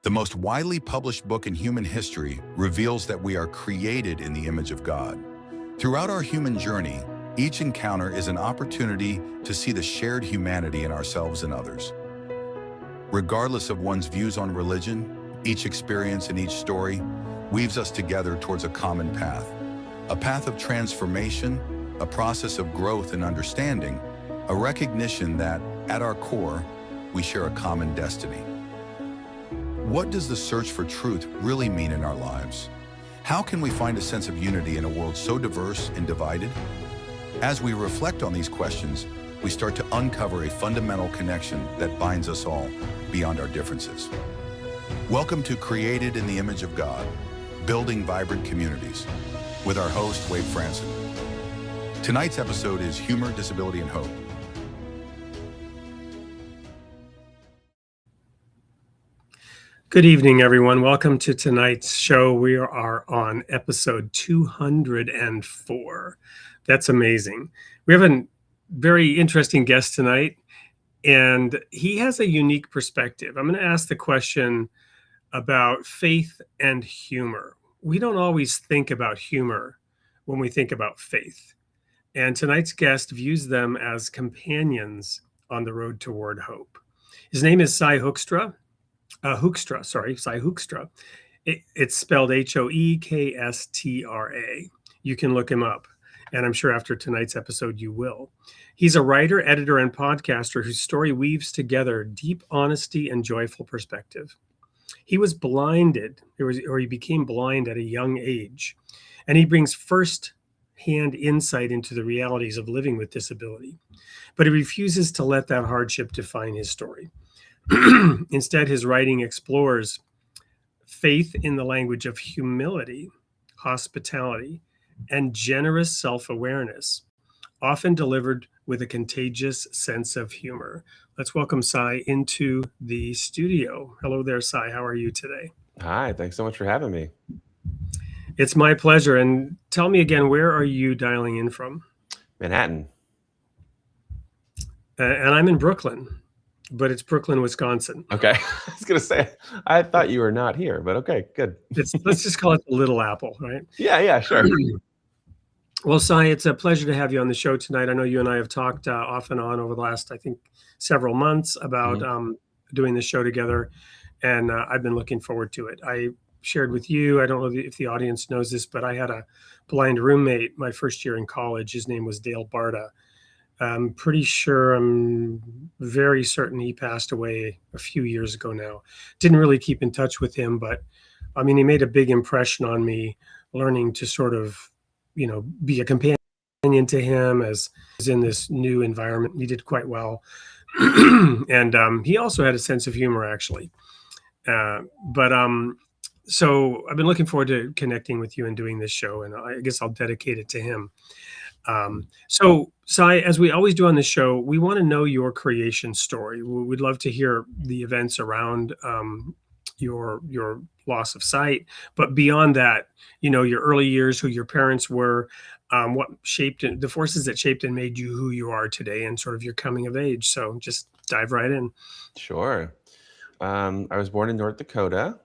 The most widely published book in human history reveals that we are created in the image of God. Throughout our human journey, each encounter is an opportunity to see the shared humanity in ourselves and others. Regardless of one's views on religion, each experience and each story weaves us together towards a common path. A path of transformation, a process of growth and understanding, a recognition that, at our core, we share a common destiny. What does the search for truth really mean in our lives? How can we find a sense of unity in a world so diverse and divided? As we reflect on these questions, we start to uncover a fundamental connection that binds us all beyond our differences. Welcome to Created in the Image of God, Building Vibrant Communities, with our host, Wade Franson. Tonight's episode is Humor, Disability, and Hope. Good evening, everyone. Welcome to tonight's show. We are on episode 204. That's amazing. We have a very interesting guest tonight, and he has a unique perspective. I'm going to ask the question about faith and humor. We don't always think about humor when we think about faith, and tonight's guest views them as companions on the road toward hope. His name is Sy Hoekstra. Sy Hoekstra. It's spelled Hoekstra. You can look him up, and I'm sure after tonight's episode you will. He's a writer, editor, and podcaster whose story weaves together deep honesty and joyful perspective. He was blinded, or he became blind at a young age, and he brings first-hand insight into the realities of living with disability. But he refuses to let that hardship define his story. Instead, his writing explores faith in the language of humility, hospitality, and generous self-awareness, often delivered with a contagious sense of humor. Let's welcome Sy into the studio. Hello there, Sy. How are you today? Hi, thanks so much for having me. It's my pleasure. And tell me again, where are you dialing in from? Manhattan. And I'm in Brooklyn. But it's Brooklyn, Wisconsin. Okay. I was going to say, I thought you were not here, but okay, good. Let's just call it the Little Apple, right? Yeah, sure. Well, Sy, it's a pleasure to have you on the show tonight. I know you and I have talked off and on over the last, I think, several months about doing this show together, and I've been looking forward to it. I shared with you, I don't know if the audience knows this, but I had a blind roommate my first year in college. His name was Dale Barta. I'm very certain he passed away a few years ago now. Didn't really keep in touch with him, but I mean, he made a big impression on me, learning to sort of, be a companion to him as in this new environment. He did quite well. And he also had a sense of humor, actually. So I've been looking forward to connecting with you and doing this show, and I guess I'll dedicate it to him. So, Sy, as we always do on the show, we want to know your creation story. We'd love to hear the events around your loss of sight, but beyond that, your early years, who your parents were, what shaped the forces that shaped and made you who you are today, and sort of your coming of age. So just dive right in. Sure. I was born in North Dakota.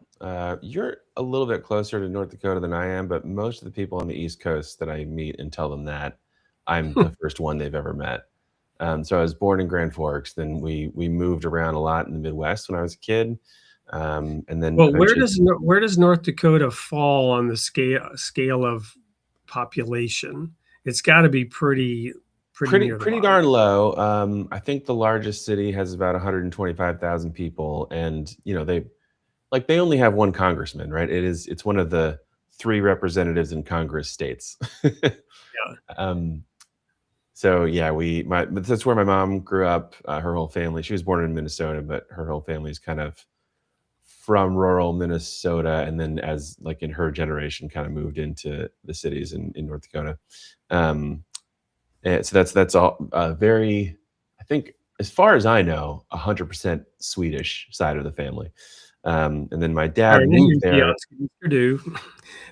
You're a little bit closer to North Dakota than I am, but most of the people on the East Coast that I meet and tell them that, I'm the first one they've ever met. So I was born in Grand Forks. Then we moved around a lot in the Midwest when I was a kid. And then, well, where does North Dakota fall on the scale of population? It's got to be pretty darn low. I think the largest city has about 125,000 people, and they only have one congressman, right? It's one of the 3 representatives in Congress states. Yeah. So yeah, that's where my mom grew up. Her whole family. She was born in Minnesota, but her whole family is kind of from rural Minnesota, and then as in her generation, kind of moved into the cities in North Dakota. And so that's all very, I think, as far as I know, 100% Swedish side of the family. And then my dad moved there.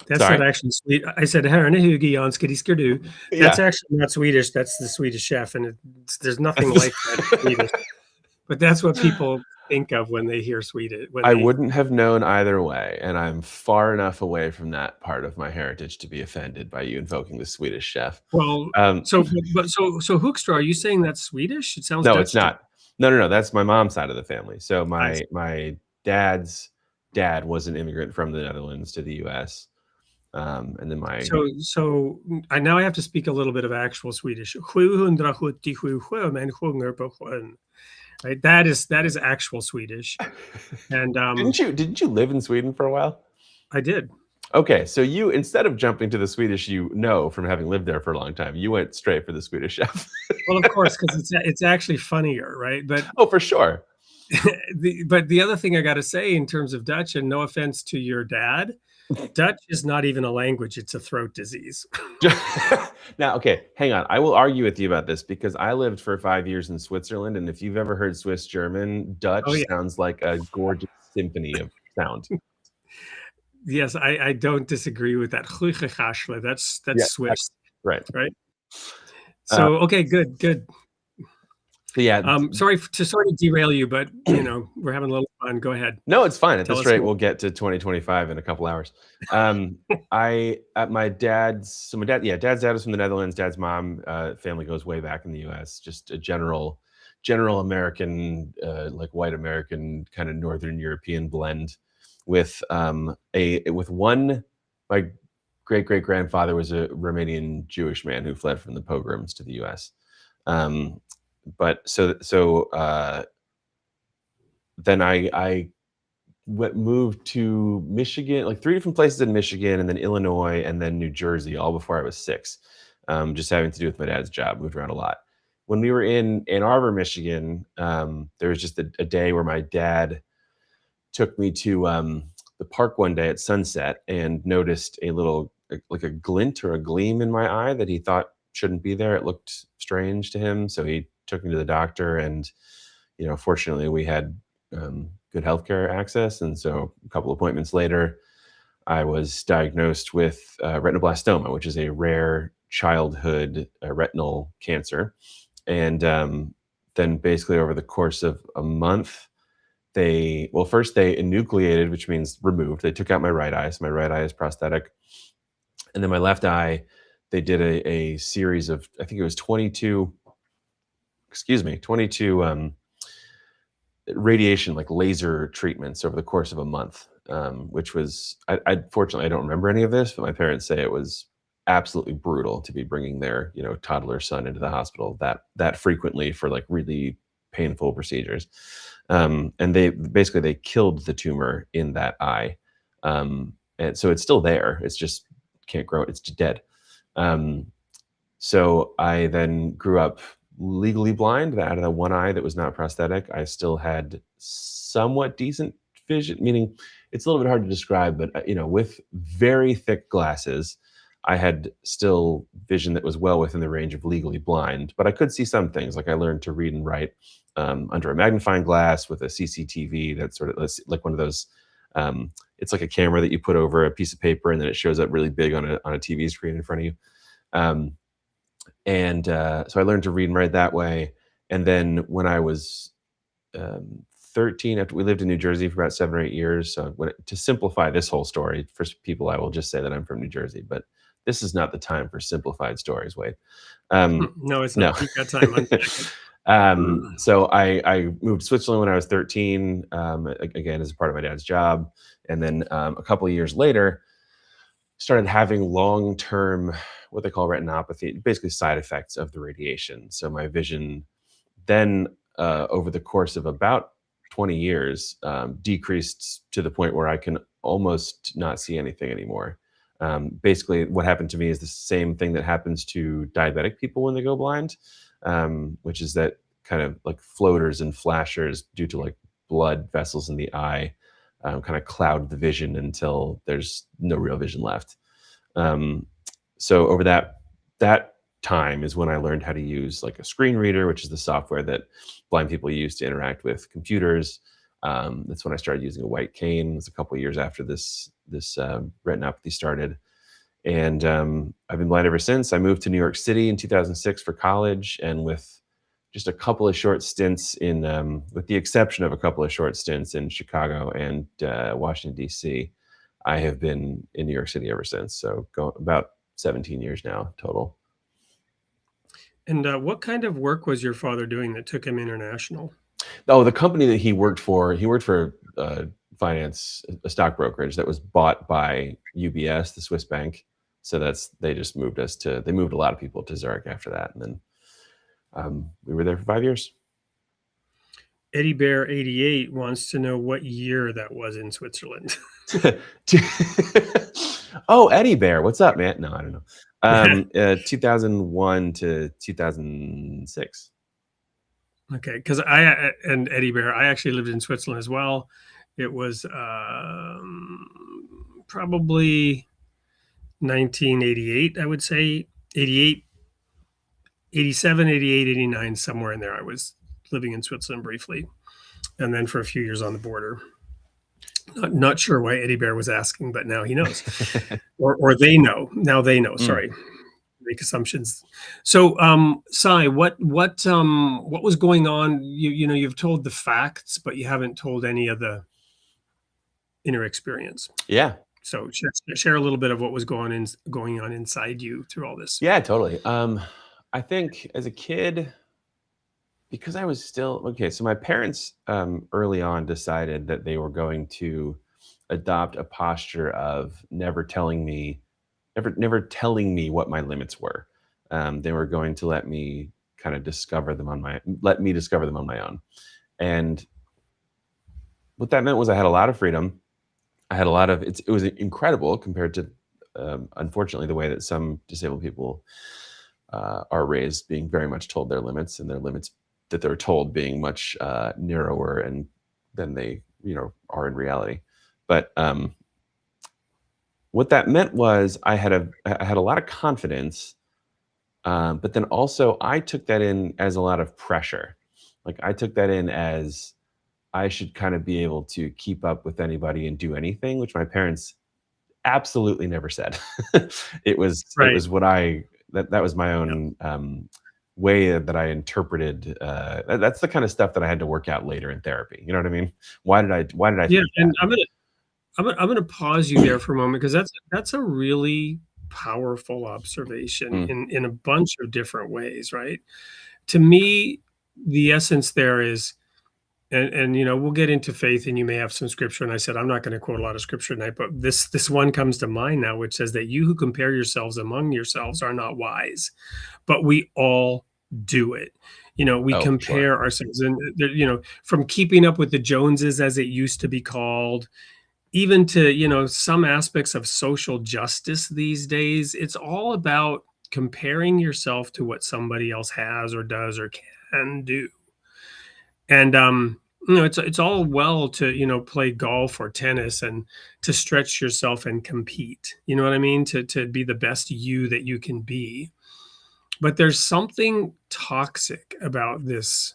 That's not actually sweet. I said, that's actually not Swedish. That's the Swedish chef. And there's nothing like that in Swedish. But that's what people think of when they hear Swedish? I wouldn't have known either way, and I'm far enough away from that part of my heritage to be offended by you invoking the Swedish chef. Well, Um, so Hoekstra, are you saying that's Swedish? It sounds no, Dutch it's to me. not. No. That's my mom's side of the family. So I see. my dad's dad was an immigrant from the Netherlands to the U.S. And then my I now have to speak a little bit of actual Swedish. 777 sjömän sjunger på sjön. Right? That is actual Swedish. And didn't you live in Sweden for a while? I did. Okay, so you, instead of jumping to the Swedish from having lived there for a long time, you went straight for the Swedish chef. Well, of course, because it's actually funnier, right? But Oh, for sure. the other thing I got to say in terms of Dutch, and no offense to your dad, Dutch is not even a language; it's a throat disease. Now, okay, hang on. I will argue with you about this because I lived for 5 years in Switzerland, and if you've ever heard Swiss German, Dutch Oh yeah, sounds like a gorgeous symphony of sound. yes, I don't disagree with that. That's Yeah, Swiss, right. right? Uh, So okay, good. So yeah, Sorry to derail you, but we're having a little fun. Go ahead. no, it's fine. At Tell this us rate, more. we'll get to 2025 in a couple hours. My dad's dad was from the Netherlands. Dad's mom family goes way back in the U.S. Just a general American, like white American kind of Northern European blend. With one, my great grandfather was a Romanian Jewish man who fled from the pogroms to the U.S. But then I moved to Michigan, like 3 different places in Michigan, and then Illinois, and then New Jersey, all before I was 6. Just having to do with my dad's job, moved around a lot. When we were in Ann Arbor, Michigan, there was just a day where my dad took me to the park one day at sunset and noticed like a glint or a gleam in my eye that he thought shouldn't be there. It looked strange to him, so he took me to the doctor, and fortunately we had good healthcare access, and so a couple appointments later I was diagnosed with retinoblastoma, which is a rare childhood retinal cancer. And then basically over the course of a month, first they enucleated, which means removed. They took out my right eye, so my right eye is prosthetic. And then my left eye, they did a series of, I think it was 22 radiation, like laser treatments over the course of a month, which was, fortunately, I don't remember any of this, but my parents say it was absolutely brutal to be bringing their, toddler son into the hospital that frequently for like really painful procedures. And they killed the tumor in that eye. And so it's still there. It's just can't grow. It's dead. So I then grew up legally blind. Out of the one eye that was not prosthetic, I still had somewhat decent vision, meaning it's a little bit hard to describe, but with very thick glasses, I had still vision that was well within the range of legally blind, but I could see some things. Like I learned to read and write under a magnifying glass with a CCTV. That's sort of like one of those. It's like a camera that you put over a piece of paper, and then it shows up really big on a TV screen in front of you. So I learned to read and write that way. And then when I was 13, after we lived in New Jersey for about 7 or 8 years. So to simplify this whole story, for people, I will just say that I'm from New Jersey, but this is not the time for simplified stories, Wade. No, it's not. You've got time. So I moved to Switzerland when I was 13, again, as a part of my dad's job. And then a couple of years later, started having long-term, what they call retinopathy, basically side effects of the radiation. So my vision then, over the course of about 20 years, decreased to the point where I can almost not see anything anymore. Basically, what happened to me is the same thing that happens to diabetic people when they go blind, which is that kind of like floaters and flashers due to like blood vessels in the eye kind of cloud the vision until there's no real vision left. So over that time is when I learned how to use like a screen reader, which is the software that blind people use to interact with computers. That's when I started using a white cane. It was a couple of years after this retinopathy started. And I've been blind ever since. I moved to New York City in 2006 for college. And with just a couple of short stints in, with the exception of a couple of short stints in Chicago and Washington, D.C., I have been in New York City ever since. So about 17 years now total. And what kind of work was your father doing that took him international? Oh, the company that he worked for finance, a stock brokerage that was bought by UBS, the Swiss bank. So they just moved they moved a lot of people to Zurich after that. And then we were there for 5 years. Eddie Bear 88 wants to know what year that was in Switzerland. Oh, Eddie Bear, what's up, man? No, I don't know. 2001 to 2006. Okay, because I and Eddie Bear, I actually lived in Switzerland as well. It was probably 1988, I would say. 88, 87, 88, 89, somewhere in there. I was living in Switzerland briefly, and then for a few years on the border. Not sure why Eddie Bear was asking, but now he knows, or they know. Now they know. Sorry, make assumptions. So, Sy, what was going on? You've told the facts, but you haven't told any of the inner experience. Yeah. So share a little bit of what was going on inside you through all this. Yeah, totally. I think as a kid, because I was still okay. So my parents early on decided that they were going to adopt a posture of never telling me what my limits were. They were going to let me discover them on my own. And what that meant was I had a lot of freedom. I had a lot of it was incredible compared to unfortunately the way that some disabled people are raised, being very much told their limits, and their limits that they're told being much narrower and than they are in reality. But what that meant was I had a lot of confidence, but then also I took that in as a lot of pressure. Like I took that in as I should kind of be able to keep up with anybody and do anything, which my parents absolutely never said. It was what that was my own way that I interpreted. That's the kind of stuff that I had to work out later in therapy. You know what I mean? Why did I Yeah, think and that? I'm gonna pause you there for a moment, because that's a really powerful observation in a bunch of different ways, right? To me, the essence there is, and we'll get into faith, and you may have some scripture. And I said I'm not going to quote a lot of scripture tonight, but this one comes to mind now, which says that you who compare yourselves among yourselves are not wise, but we all do it. We Oh, compare sure. ourselves, and from keeping up with the Joneses, as it used to be called, even to some aspects of social justice these days. It's all about comparing yourself to what somebody else has or does or can do. And it's all well to play golf or tennis and to stretch yourself and compete, you know what I mean, to be the best you that you can be. But there's something toxic about this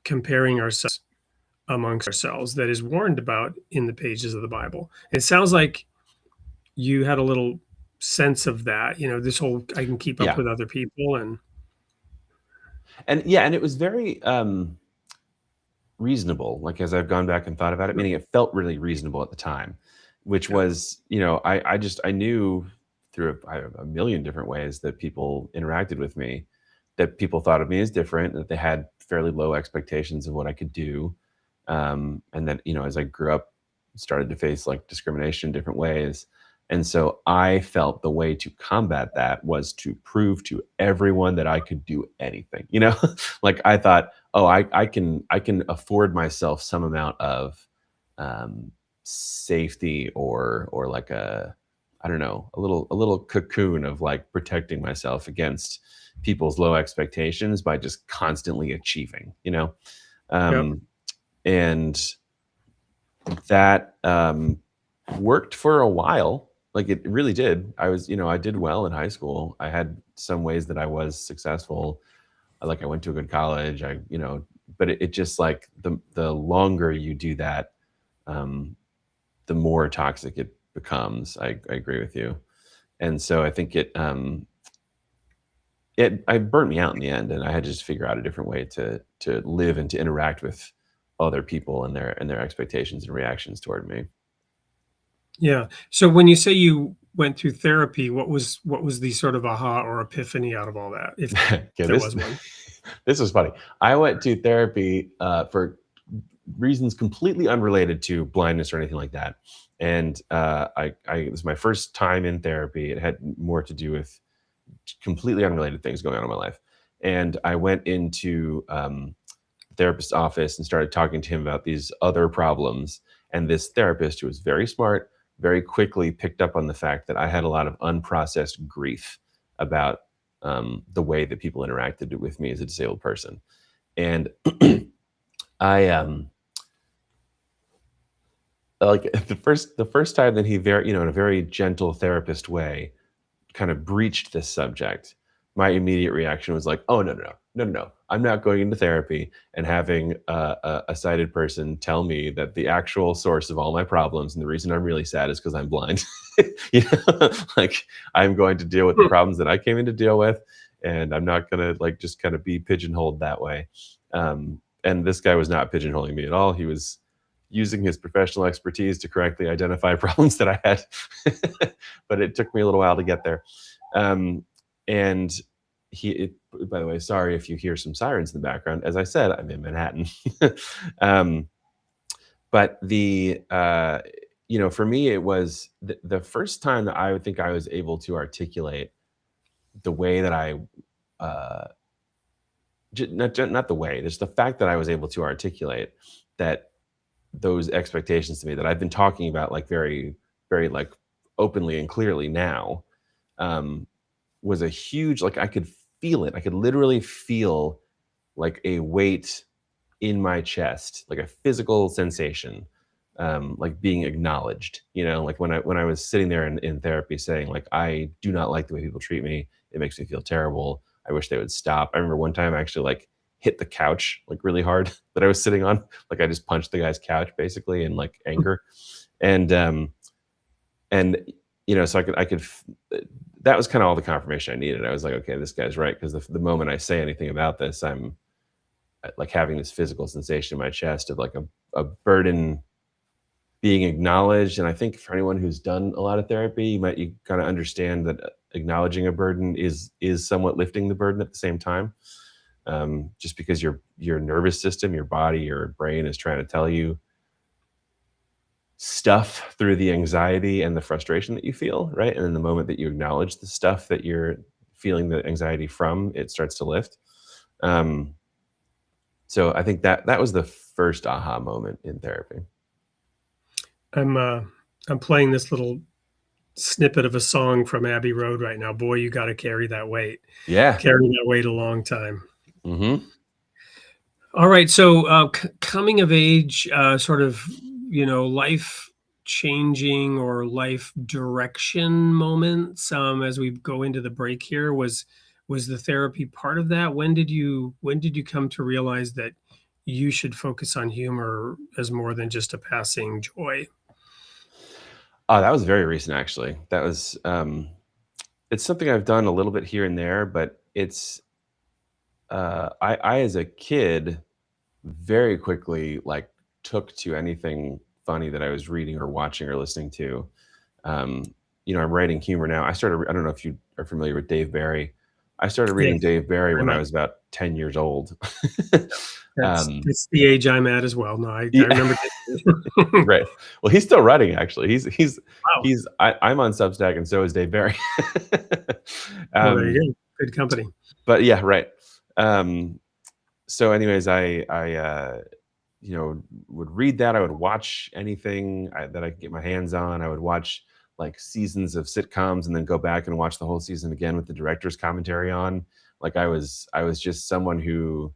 comparing ourselves amongst ourselves that is warned about in the pages of the Bible. It sounds like you had a little sense of that, this whole I can keep up Yeah. with other people. And it was very reasonable. Like as I've gone back and thought about it, meaning it felt really reasonable at the time, which was, I knew through a million different ways that people interacted with me, that people thought of me as different, that they had fairly low expectations of what I could do. And then, as I grew up, started to face like discrimination in different ways. And so I felt the way to combat that was to prove to everyone that I could do anything, like I thought, oh, I can afford myself some amount of safety or like I don't know, a little cocoon of like protecting myself against people's low expectations by just constantly achieving, and that worked for a while. Like it really did. I did well in high school. I had some ways that I was successful. Like I went to a good college. But it just like the longer you do that, the more toxic it becomes. I agree with you. And so I think I burnt me out in the end, and I had to just figure out a different way to live and to interact with other people and their expectations and reactions toward me. Yeah. So when you say you went through therapy, what was the sort of aha or epiphany out of all that, if Okay, there this was one? this was funny. I went to therapy for reasons completely unrelated to blindness or anything like that. And it was my first time in therapy. It had more to do with completely unrelated things going on in my life. And I went into the therapist's office and started talking to him about these other problems. And this therapist, who was very smart, very quickly picked up on the fact that I had a lot of unprocessed grief about the way that people interacted with me as a disabled person. And I like the first time that he very, in a very gentle therapist way, kind of breached this subject, my immediate reaction was like, "Oh, no, no, no, no, no, no. I'm not going into therapy and having a sighted person tell me that the actual source of all my problems and the reason I'm really sad is because I'm blind." Like, I'm going to deal with the Hmm. problems that I came in to deal with, and I'm not gonna like just kind of be pigeonholed that way. And this guy was not pigeonholing me at all. He was using his professional expertise to correctly identify problems that I had, but it took me a little while to get there. Um, and by the way, sorry if you hear some sirens in the background. As I said, I'm in Manhattan. um, but for me, it was the first time that I would think I was able to articulate the way that I, uh, not the way, just the fact that I was able to articulate that those expectations to me that I've been talking about like very, very like openly and clearly now, um, was a huge, like I could feel it. I could literally feel like a weight in my chest, like a physical sensation, like being acknowledged. Like when I was sitting there in therapy saying like I do not like the way people treat me. It makes me feel terrible. I wish they would stop. I remember one time I actually like hit the couch like really hard that I was sitting on. Like I just punched the guy's couch basically in like anger. And so that was kind of all the confirmation I needed. I was like, okay, this guy's right, because the moment I say anything about this, I'm like having this physical sensation in my chest of like a burden being acknowledged. And I think for anyone who's done a lot of therapy, you kind of understand that acknowledging a burden is somewhat lifting the burden at the same time. Just because your nervous system, your body, your brain is trying to tell you stuff through the anxiety and the frustration that you feel, right? And then the moment that you acknowledge the stuff that you're feeling the anxiety from, it starts to lift. Um, so I think that was the first aha moment in therapy. I'm uh I'm playing this little snippet of a song from Abbey Road right now. Boy, you got to carry that weight. Yeah. Carry that weight a long time. Hmm. All right. So, coming of age, sort of, life changing or life direction moments. As we go into the break here, was the therapy part of that? When did you come to realize that you should focus on humor as more than just a passing joy? Oh, that was very recent, actually. That was it's something I've done a little bit here and there, but I as a kid very quickly like took to anything funny that I was reading or watching or listening to. Um, I'm writing humor now. I don't know if you are familiar with Dave Barry. I started reading Yes, Dave Barry very when I much. was about 10 years old. That's um, that's the age I'm at as well. No, I yeah, remember. Wow. right. Well, he's still writing actually. I'm on Substack and so is Dave Barry. Well, there um, you go. Good company. but yeah, right. Um, so anyways, I would read that. I would watch anything that I could get my hands on. I would watch like seasons of sitcoms and then go back and watch the whole season again with the director's commentary on. Like I was just someone who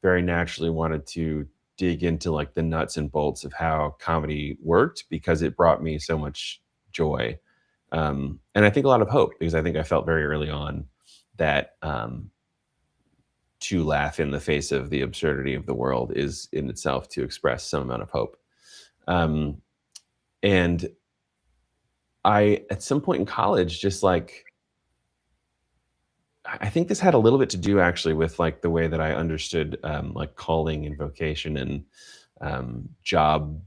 very naturally wanted to dig into like the nuts and bolts of how comedy worked because it brought me so much joy. And I think a lot of hope, because I think I felt very early on that to laugh in the face of the absurdity of the world is in itself to express some amount of hope. Um, and I, at some point in college, just like I think this had a little bit to do actually with like the way that I understood like calling and vocation and job.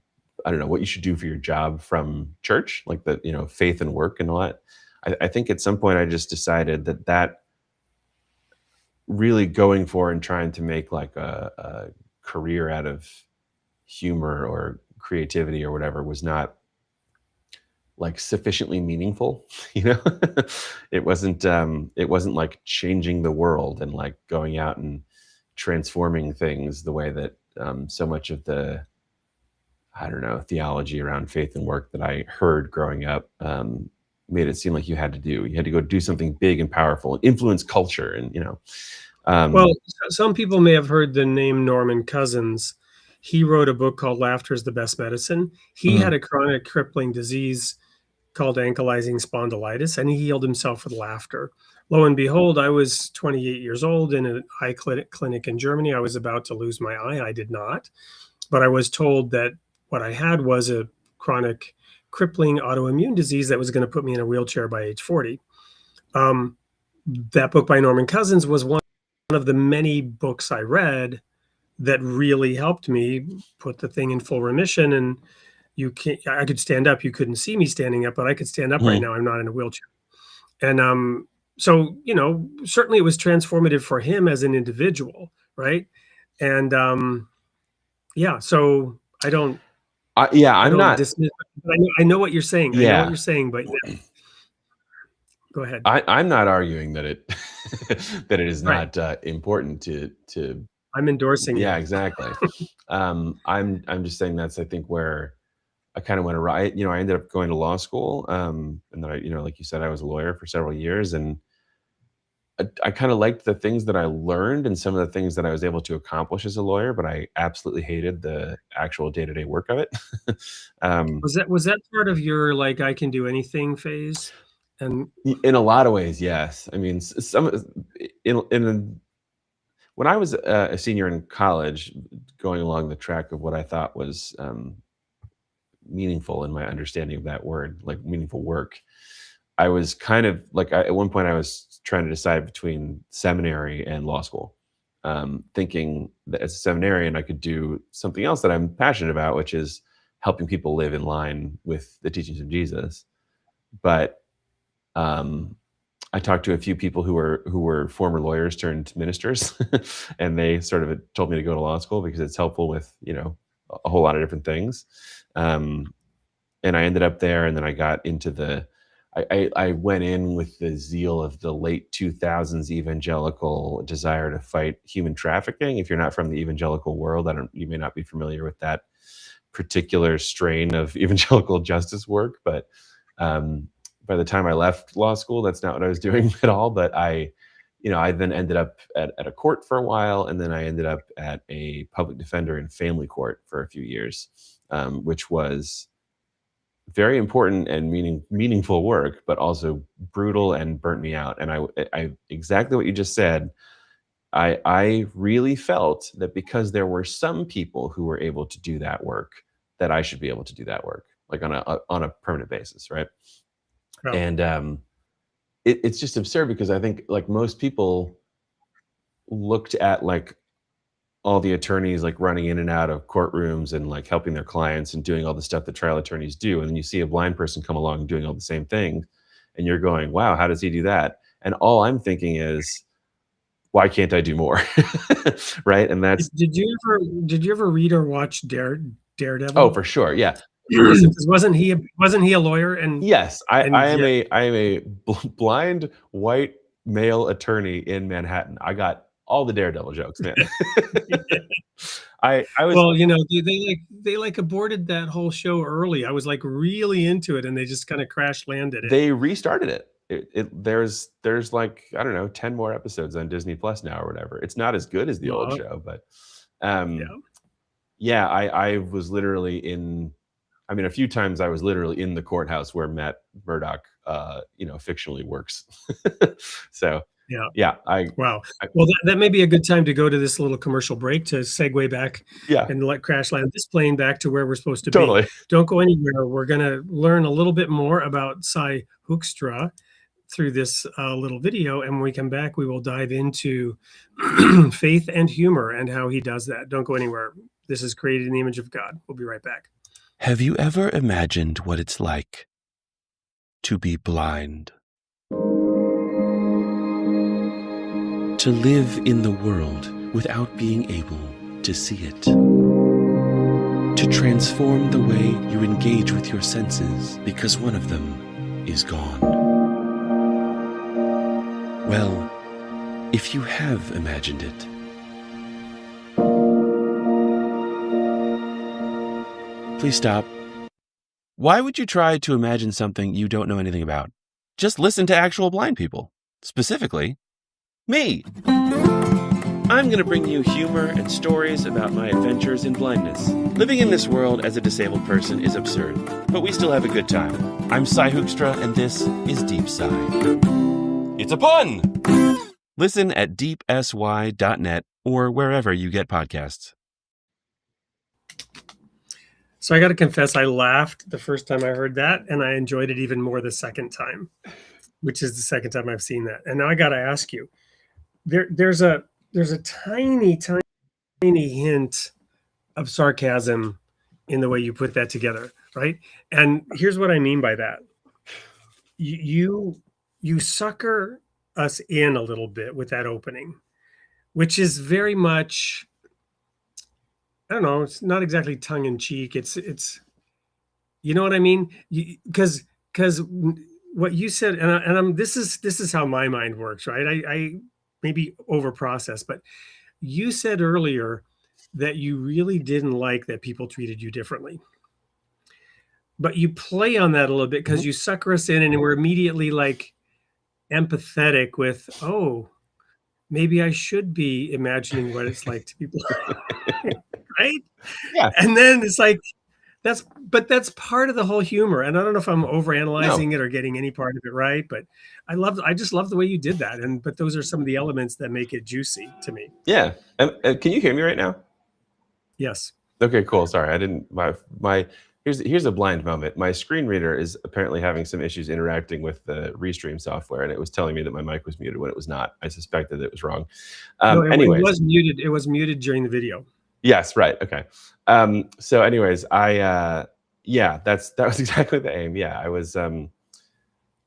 I don't know what you should do for your job from church, like the, you know, faith and work and all that. I think at some point I just decided that really going for and trying to make like a career out of humor or creativity or whatever was not like sufficiently meaningful. You know, it wasn't like changing the world and like going out and transforming things the way that so much of the, I don't know, theology around faith and work that I heard growing up made it seem like you had to do. You had to go do something big and powerful and influence culture, and you know. Well, some people may have heard the name Norman Cousins. He wrote a book called Laughter is the Best Medicine. He had a chronic crippling disease called ankylosing spondylitis, and he healed himself with laughter. Lo and behold, I was 28 years old in an eye clinic in Germany. I was about to lose my eye. I did not, but I was told that what I had was a chronic crippling autoimmune disease that was going to put me in a wheelchair by age 40. That book by Norman Cousins was one of the many books I read that really helped me put the thing in full remission. And I could stand up. You couldn't see me standing up, but I could stand up right now. I'm not in a wheelchair. And so, you know, certainly it was transformative for him as an individual, right? And yeah, so I don't. I'm not dismiss, but I know what you're saying. Yeah. I know what you're saying, but yeah. Go ahead. I'm not arguing that it that it is not important to. I'm endorsing. Yeah, you. Exactly. I'm just saying that's, I think, where I kind of went awry. You know, I ended up going to law school, and then I, you know, like you said, I was a lawyer for several years, and I kind of liked the things that I learned and some of the things that I was able to accomplish as a lawyer, but I absolutely hated the actual day-to-day work of it. Was that part of your like I can do anything phase? And in a lot of ways, yes. I mean, when I was a senior in college, going along the track of what I thought was meaningful in my understanding of that word, like meaningful work, I was kind of like, at one point I was trying to decide between seminary and law school, thinking that as a seminarian I could do something else that I'm passionate about, which is helping people live in line with the teachings of Jesus. But I talked to a few people who were former lawyers turned ministers, and they sort of told me to go to law school because it's helpful with, you know, a whole lot of different things. And I ended up there, and then I got into I went in with the zeal of the late 2000s evangelical desire to fight human trafficking. If you're not from the evangelical world, you may not be familiar with that particular strain of evangelical justice work, but by the time I left law school, that's not what I was doing at all. But I then ended up at a court for a while, and then I ended up at a public defender in family court for a few years, which was very important and meaningful work, but also brutal and burnt me out. And I exactly what you just said. I really felt that because there were some people who were able to do that work, that I should be able to do that work, like on a permanent basis, right? Oh. And it's just absurd because I think like most people looked at like all the attorneys like running in and out of courtrooms and like helping their clients and doing all the stuff that trial attorneys do. And then you see a blind person come along doing all the same thing, and you're going, wow, how does he do that? And all I'm thinking is, why can't I do more? Right. And that's. Did you ever read or watch Daredevil? Oh, for sure. Yeah. Wasn't he a lawyer? And yes, I am a blind white male attorney in Manhattan. I got all the Daredevil jokes, man. I was, well, you know, they aborted that whole show early. I was like really into it, and they just kind of crash landed it. They restarted it. There's like, I don't know, 10 more episodes on Disney Plus now or whatever. It's not as good as the old show, but yeah, I was literally a few times I was literally in the courthouse where Matt Murdock, fictionally works. So yeah. Wow. Well, that may be a good time to go to this little commercial break to segue back and let crash land this plane back to where we're supposed to be. Don't go anywhere. We're going to learn a little bit more about Sy Hoekstra, through this little video. And when we come back, we will dive into faith and humor and how he does that. Don't go anywhere. This is Created in the Image of God. We'll be right back. Have you ever imagined what it's like to be blind? To live in the world without being able to see it? To transform the way you engage with your senses because one of them is gone? Well, if you have imagined it, please stop. Why would you try to imagine something you don't know anything about? Just listen to actual blind people. Specifically, me. I'm going to bring you humor and stories about my adventures in blindness. Living in this world as a disabled person is absurd, but we still have a good time. I'm Sy Hoekstra, and this is Deep Sy. It's a pun! Listen at deepsy.net or wherever you get podcasts. So I got to confess, I laughed the first time I heard that, and I enjoyed it even more the second time, which is the second time I've seen that. And now I got to ask you, there's a tiny hint of sarcasm in the way you put that together, right? And here's what I mean by that. You sucker us in a little bit with that opening, which is very much, I don't know, it's not exactly tongue in cheek. It's you know what I mean? Because what you said, and I'm this is how my mind works, right? I maybe over process, but you said earlier that you really didn't like that people treated you differently. But you play on that a little bit because you sucker us in and we're immediately like empathetic with, oh, maybe I should be imagining what it's like to be blind. Right? Yeah. And then it's like, that's part of the whole humor. And I don't know if I'm overanalyzing it or getting any part of it right, but I just love the way you did that. But those are some of the elements that make it juicy to me. Yeah. Can you hear me right now? Yes. Okay, cool. Sorry, I didn't. My here's a blind moment. My screen reader is apparently having some issues interacting with the Restream software, and it was telling me that my mic was muted when it was not. I suspected it was wrong. Anyways, it was muted. It was muted during the video. Yes, right. Okay. So anyways, that was exactly the aim. Yeah, I was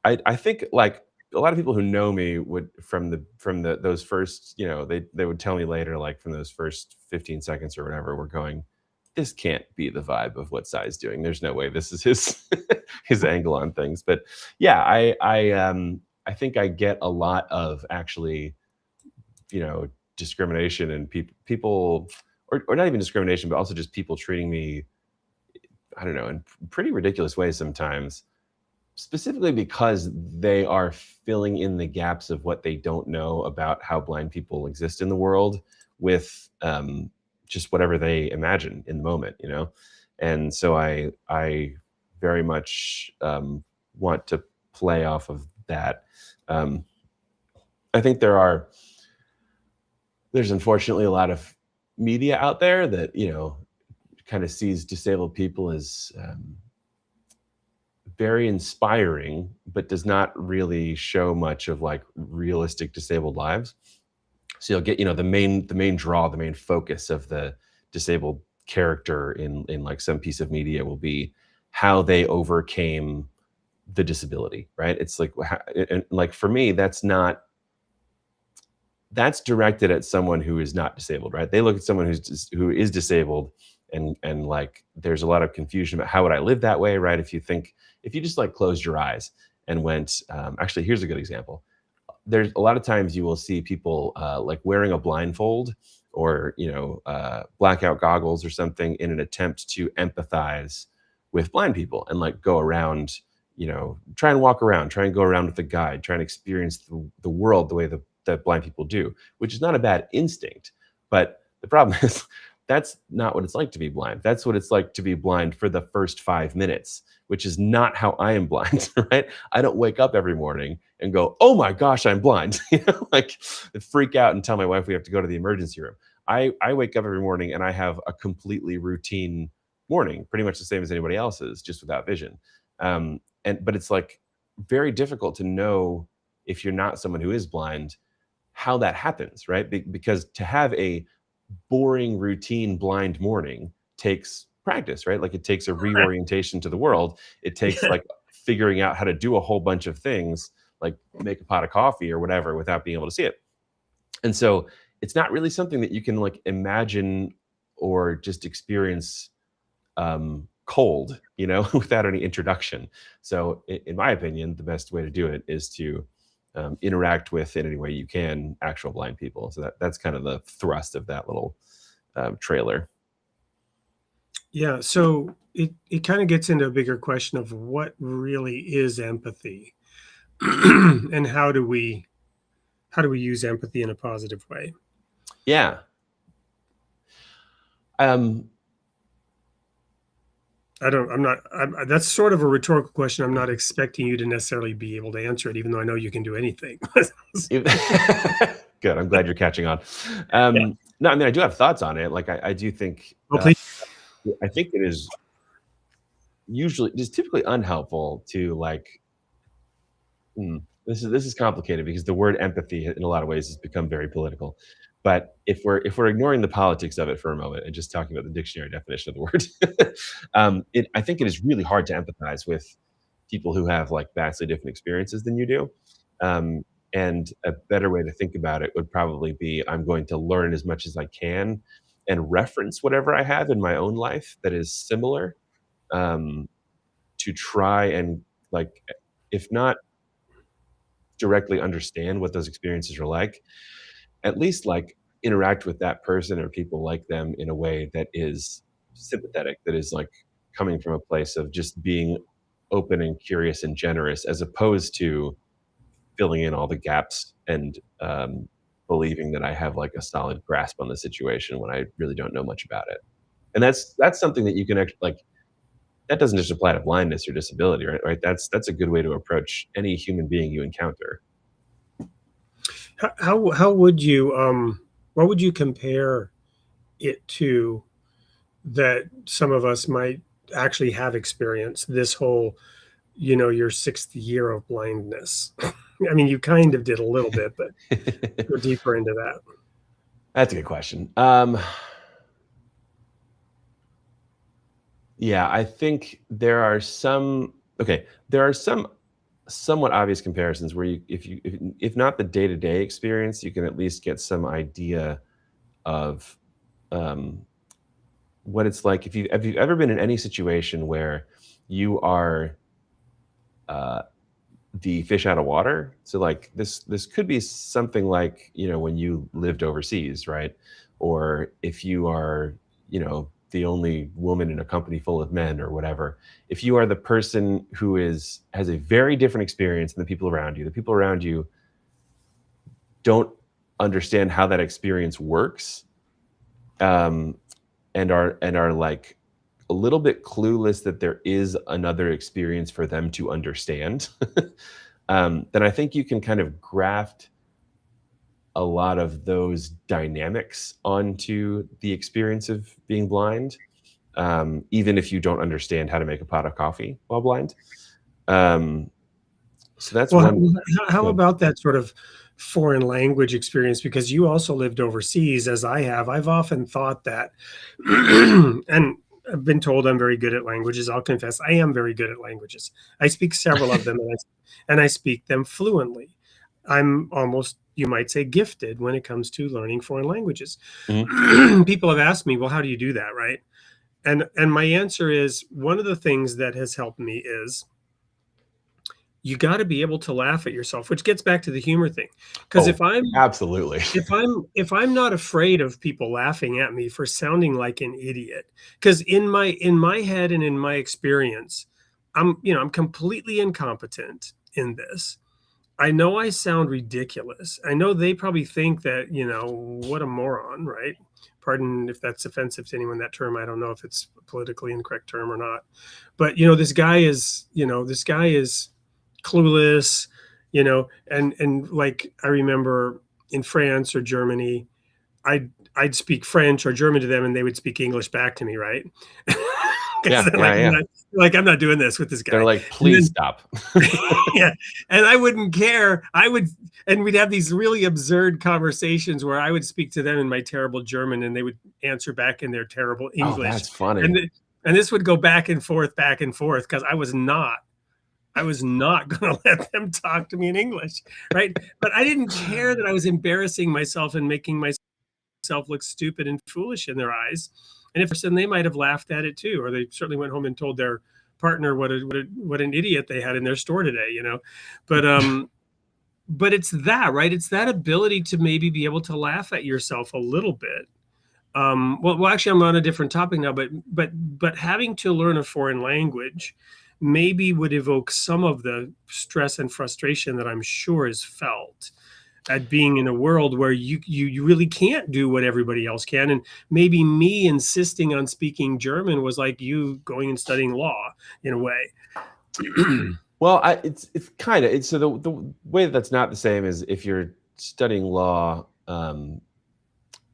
I think like a lot of people who know me would from those first, they would tell me later, like from those first 15 seconds or whatever, we're going, this can't be the vibe of what Sy's doing. There's no way this is his his angle on things. But yeah, I think I get a lot of actually, discrimination and people or not even discrimination, but also just people treating me, I don't know, in pretty ridiculous ways sometimes, specifically because they are filling in the gaps of what they don't know about how blind people exist in the world with just whatever they imagine in the moment, And so I very much want to play off of that. I think there's unfortunately a lot of media out there that, kind of sees disabled people as very inspiring, but does not really show much of like realistic disabled lives. So you'll get, the main draw, the main focus of the disabled character in like some piece of media will be how they overcame the disability, right? It's like, and like for me, that's directed at someone who is not disabled, right? They look at someone who is disabled and like there's a lot of confusion about how would I live that way, right? If you just like closed your eyes and went, actually, here's a good example. There's a lot of times you will see people like wearing a blindfold or, blackout goggles or something in an attempt to empathize with blind people and like go around, try and walk around, try and go around with a guide, try and experience the world the way that blind people do, which is not a bad instinct. But the problem is that's not what it's like to be blind. That's what it's like to be blind for the first 5 minutes, which is not how I am blind, right? I don't wake up every morning and go, oh my gosh, I'm blind, like freak out and tell my wife we have to go to the emergency room. I wake up every morning and I have a completely routine morning, pretty much the same as anybody else's, just without vision. But it's like very difficult to know, if you're not someone who is blind, how that happens, right? Because to have a boring routine blind morning takes practice, right? Like it takes a reorientation to the world. It takes like figuring out how to do a whole bunch of things, like make a pot of coffee or whatever, without being able to see it. And so it's not really something that you can like imagine or just experience cold, without any introduction. So in my opinion, the best way to do it is to interact with, in any way you can, actual blind people. So that's kind of the thrust of that little trailer. Yeah, so it kind of gets into a bigger question of what really is empathy, and how do we use empathy in a positive way? Yeah. That's sort of a rhetorical question. I'm not expecting you to necessarily be able to answer it, even though I know you can do anything. Good. I'm glad you're catching on. Yeah. No, I mean, I do have thoughts on it. Like, I do think, Well, please. I think it is typically unhelpful to like, this is complicated because the word empathy in a lot of ways has become very political. But if we're ignoring the politics of it for a moment and just talking about the dictionary definition of the word, I think it is really hard to empathize with people who have like vastly different experiences than you do. And a better way to think about it would probably be, I'm going to learn as much as I can and reference whatever I have in my own life that is similar, to try and, like, if not directly understand what those experiences are like, at least like interact with that person or people like them in a way that is sympathetic, that is like coming from a place of just being open and curious and generous, as opposed to filling in all the gaps and believing that I have like a solid grasp on the situation when I really don't know much about it. And that's something that you can actually, like, that doesn't just apply to blindness or disability, right? That's a good way to approach any human being you encounter. How would you what would you compare it to that some of us might actually have experienced this whole, your 6th year of blindness? I mean, you kind of did a little bit, but go deeper into that. That's a good question. Yeah, I think there are some somewhat obvious comparisons where if not the day-to-day experience, you can at least get some idea of what it's like if you've ever been in any situation where you are the fish out of water. So like this could be something like, when you lived overseas, right? Or if you are, the only woman in a company full of men or whatever. If you are the person who has a very different experience than the people around you don't understand how that experience works, and are like a little bit clueless that there is another experience for them to understand, then I think you can kind of graft a lot of those dynamics onto the experience of being blind, even if you don't understand how to make a pot of coffee while blind. So that's one. How about that sort of foreign language experience? Because you also lived overseas, as I have. I've often thought that, and I've been told I'm very good at languages. I'll confess, I am very good at languages. I speak several of them, and I speak them fluently. I'm almost, you might say, gifted when it comes to learning foreign languages. Mhm. People have asked me, well, how do you do that, right? And my answer is, one of the things that has helped me is you got to be able to laugh at yourself, which gets back to the humor thing. Because Absolutely. if I'm not afraid of people laughing at me for sounding like an idiot, because in my head and in my experience, I'm completely incompetent in this. I know I sound ridiculous. I know they probably think that, what a moron, right? Pardon if that's offensive to anyone, that term. I don't know if it's a politically incorrect term or not. But, this guy is clueless, and like, I remember in France or Germany, I'd speak French or German to them and they would speak English back to me, right? Yeah, they're yeah, yeah. I'm not doing this with this guy. They're like, please stop. Yeah, and I wouldn't care. And we'd have these really absurd conversations where I would speak to them in my terrible German, and they would answer back in their terrible Oh, English. that's funny. And this would go back and forth, because I was not going to let them talk to me in English, right? But I didn't care that I was embarrassing myself and making myself look stupid and foolish in their eyes. And if they might have laughed at it too, or they certainly went home and told their partner what an idiot they had in their store today, But it's that, right? It's that ability to maybe be able to laugh at yourself a little bit. Well, actually, I'm on a different topic now, but having to learn a foreign language maybe would evoke some of the stress and frustration that I'm sure is felt at being in a world where you really can't do what everybody else can. And maybe me insisting on speaking German was like you going and studying law in a way. Well, it's kind of, so the way that's not the same is if you're studying law,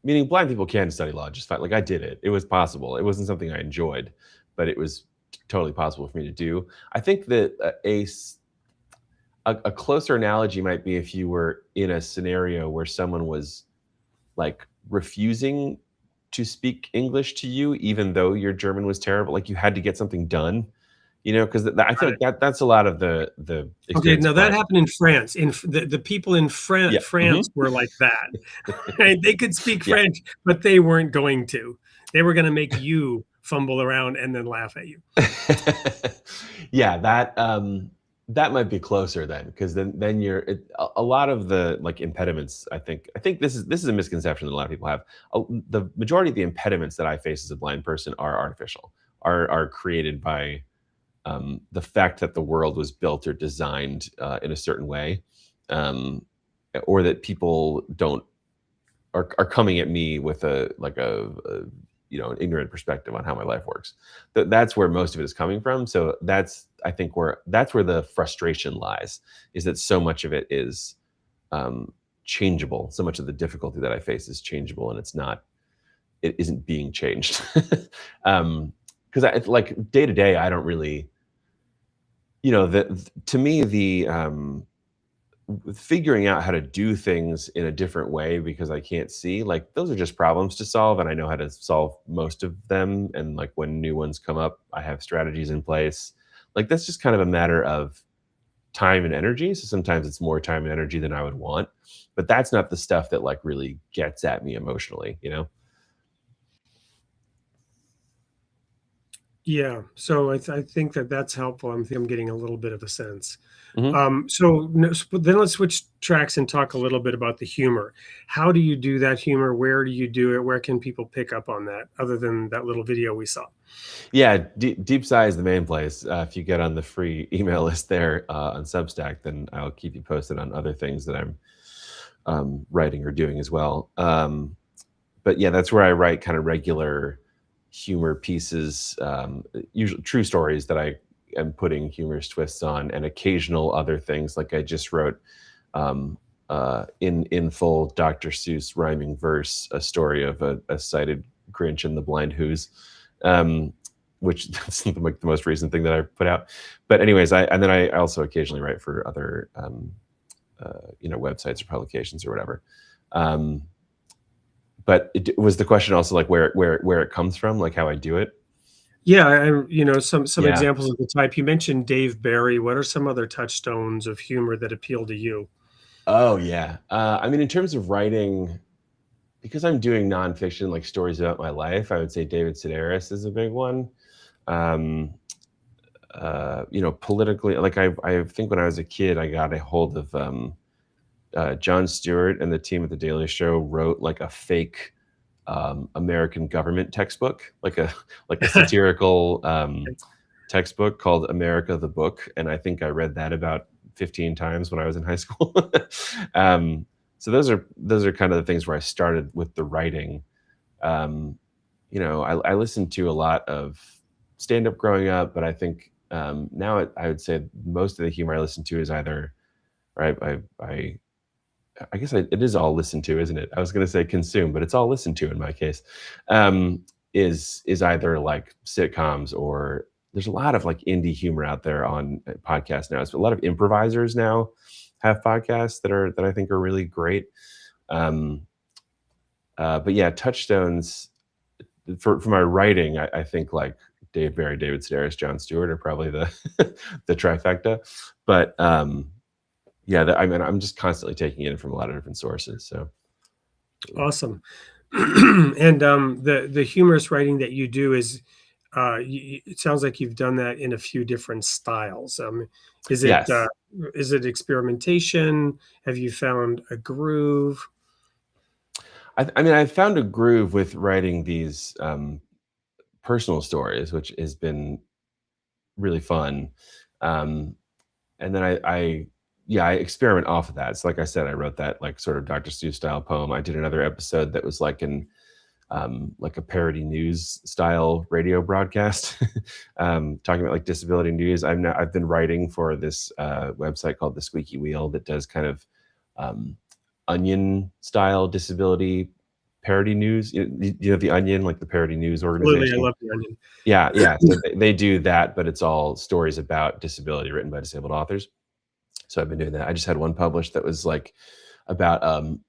meaning blind people can study law just fine. Like I did it. It was possible. It wasn't something I enjoyed, but it was totally possible for me to do. I think that a closer analogy might be if you were in a scenario where someone was like refusing to speak English to you, even though your German was terrible, like you had to get something done, because I feel like that's a lot of the Okay, now that happened in France. In the people in France were like that. Right? They could speak French, but they weren't going to. They were going to make you fumble around and then laugh at you. Yeah, that might be closer then, because then you're a lot of the like impediments. I think this is a misconception that a lot of people have. The majority of the impediments that I face as a blind person are artificial, are created by the fact that the world was built or designed in a certain way, or that people are coming at me with an ignorant perspective on how my life works. That's where most of it is coming from. So that's where the frustration lies, is that so much of it is changeable. So much of the difficulty that I face is changeable, and it isn't being changed. Because I like day to day, I don't really, to me, the figuring out how to do things in a different way because I can't see, like those are just problems to solve, and I know how to solve most of them. And like when new ones come up, I have strategies in place. Like that's just kind of a matter of time and energy. So sometimes it's more time and energy than I would want, but that's not the stuff that like really gets at me emotionally, Yeah, so I think that's helpful. I'm getting a little bit of a sense. Mhm. So then let's switch tracks and talk a little bit about the humor. How do you do that humor? Where do you do it? Where can people pick up on that, other than that little video we saw? Yeah, Deep Sy is the main place. If you get on the free email list there on Substack, then I'll keep you posted on other things that I'm writing or doing as well. But yeah, that's where I write kind of regular humor pieces, usually true stories that I am putting humorous twists on, and occasional other things. Like I just wrote in full Dr. Seuss rhyming verse a story of a sighted Grinch and the Blind Who's, which that's like the most recent thing that I put out. But anyways, I also occasionally write for other websites or publications or whatever. But was the question also like where it comes from, like how I do it? Yeah, some examples of the type. You mentioned Dave Barry. What are some other touchstones of humor that appeal to you? Oh yeah, I mean, in terms of writing, because I'm doing nonfiction, like stories about my life, I would say David Sedaris is a big one. Politically, like I think when I was a kid, I got a hold of Jon Stewart and the team at The Daily Show wrote like a fake American government textbook, like a satirical textbook called America the Book, and I think I read that about 15 times when I was in high school. So those are kind of the things where I started with the writing. I listened to a lot of stand-up growing up, but I think now I would say most of the humor I listen to is either, or it is all listened to, isn't it? I was going to say consume, but it's all listened to in my case. is either like sitcoms, or there's a lot of like indie humor out there on podcasts now. So a lot of improvisers now have podcasts that I think are really great. But yeah, touchstones for my writing, I think like Dave Barry, David Sedaris, Jon Stewart are probably the the trifecta. But yeah, I mean, I'm just constantly taking it in from a lot of different sources. So Awesome. And the humorous writing that you do is, it sounds like you've done that in a few different styles. Is it yes. is it experimentation? Have you found a groove? I mean, I've found a groove with writing these personal stories, which has been really fun. Um, and then I experiment off of that. So like I said, I wrote that like sort of Dr. Seuss style poem. I did another episode that was like like a parody news style radio broadcast, talking about like disability news. I've been writing for this website called The Squeaky Wheel that does kind of Onion style disability parody news. You know the Onion, like the parody news organization. Absolutely, I love the Onion. Yeah. So they do that, but it's all stories about disability written by disabled authors. So I've been doing that. I just had one published that was like about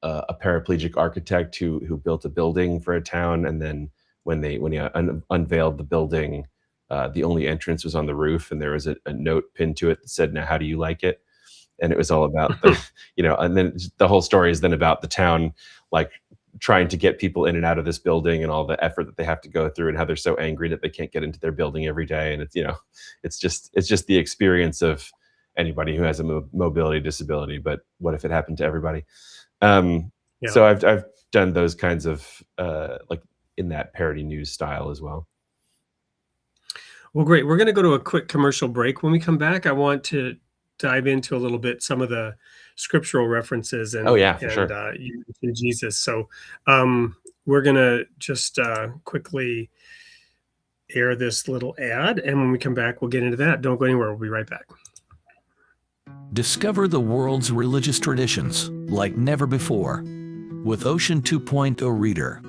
a paraplegic architect who built a building for a town, and then when he unveiled the building, the only entrance was on the roof, and there was a note pinned to it that said, "Now, how do you like it?" And it was all about the, and then the whole story is then about the town like trying to get people in and out of this building and all the effort that they have to go through, and how they're so angry that they can't get into their building every day. And it's just the experience of anybody who has a mobility disability, but what if it happened to everybody? So I've done those kinds of like in that parody news style as well. Well, great. We're going to go to a quick commercial break. When we come back, I want to dive into a little bit some of the scriptural references and Sure. You mentioned Jesus. So we're going to just quickly air this little ad, and when we come back, we'll get into that. Don't go anywhere. We'll be right back. Discover the world's religious traditions like never before with Ocean 2.0 Reader.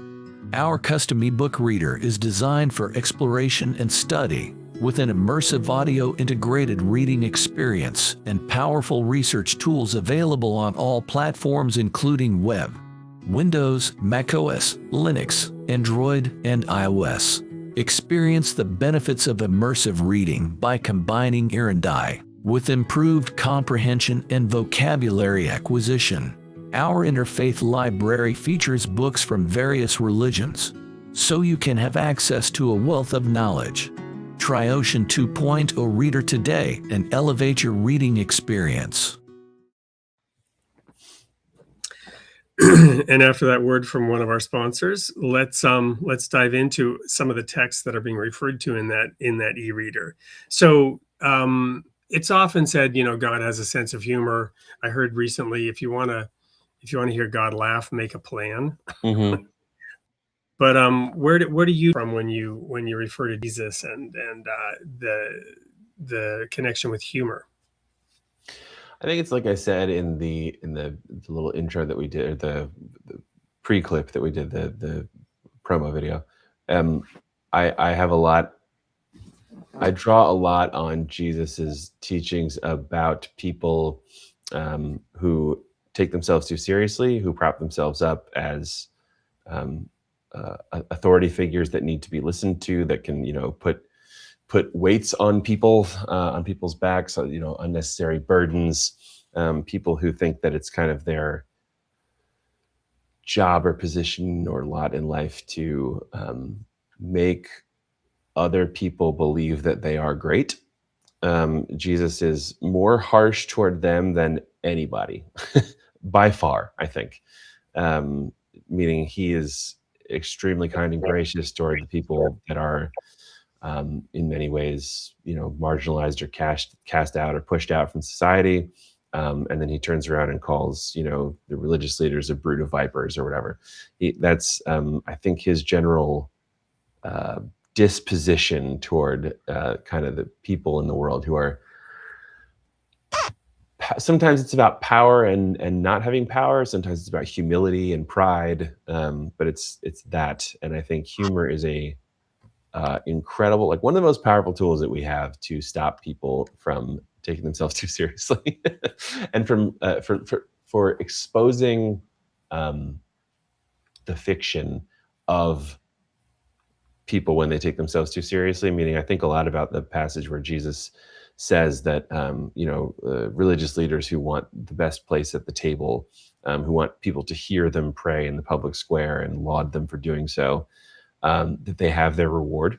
Our custom ebook reader is designed for exploration and study with an immersive audio integrated reading experience and powerful research tools available on all platforms including web, Windows, macOS, Linux, Android, and iOS. Experience the benefits of immersive reading by combining ear and eye with improved comprehension and vocabulary acquisition. Our interfaith library features books from various religions, so you can have access to a wealth of knowledge. Try Ocean 2.0 Reader today and elevate your reading experience. And after that word from one of our sponsors, let's dive into some of the texts that are being referred to in that e-reader. So it's often said, God has a sense of humor. I heard recently, if you want to hear God laugh, make a plan. Mm-hmm. But where do you from when you refer to Jesus and the connection with humor? I think it's like I said in the little intro that we did, the pre-clip that we did, the promo video. I have a lot. I draw a lot on Jesus's teachings about people who take themselves too seriously, who prop themselves up as authority figures that need to be listened to, that can put weights on people, on people's backs, so, unnecessary burdens. People who think that it's kind of their job or position or lot in life to make other people believe that they are great. Jesus is more harsh toward them than anybody, by far, I think. Meaning he is extremely kind and gracious toward the people that are in many ways, marginalized or cast out or pushed out from society. And then he turns around and calls, the religious leaders a brood of vipers or whatever. That's, I think, his general disposition toward kind of the people in the world who are, sometimes it's about power and not having power. Sometimes it's about humility and pride. But it's that. And I think humor is a incredible, like one of the most powerful tools that we have to stop people from taking themselves too seriously, and from for exposing the fiction of people when they take themselves too seriously. Meaning, I think a lot about the passage where Jesus says that religious leaders who want the best place at the table, who want people to hear them pray in the public square and laud them for doing so, that they have their reward.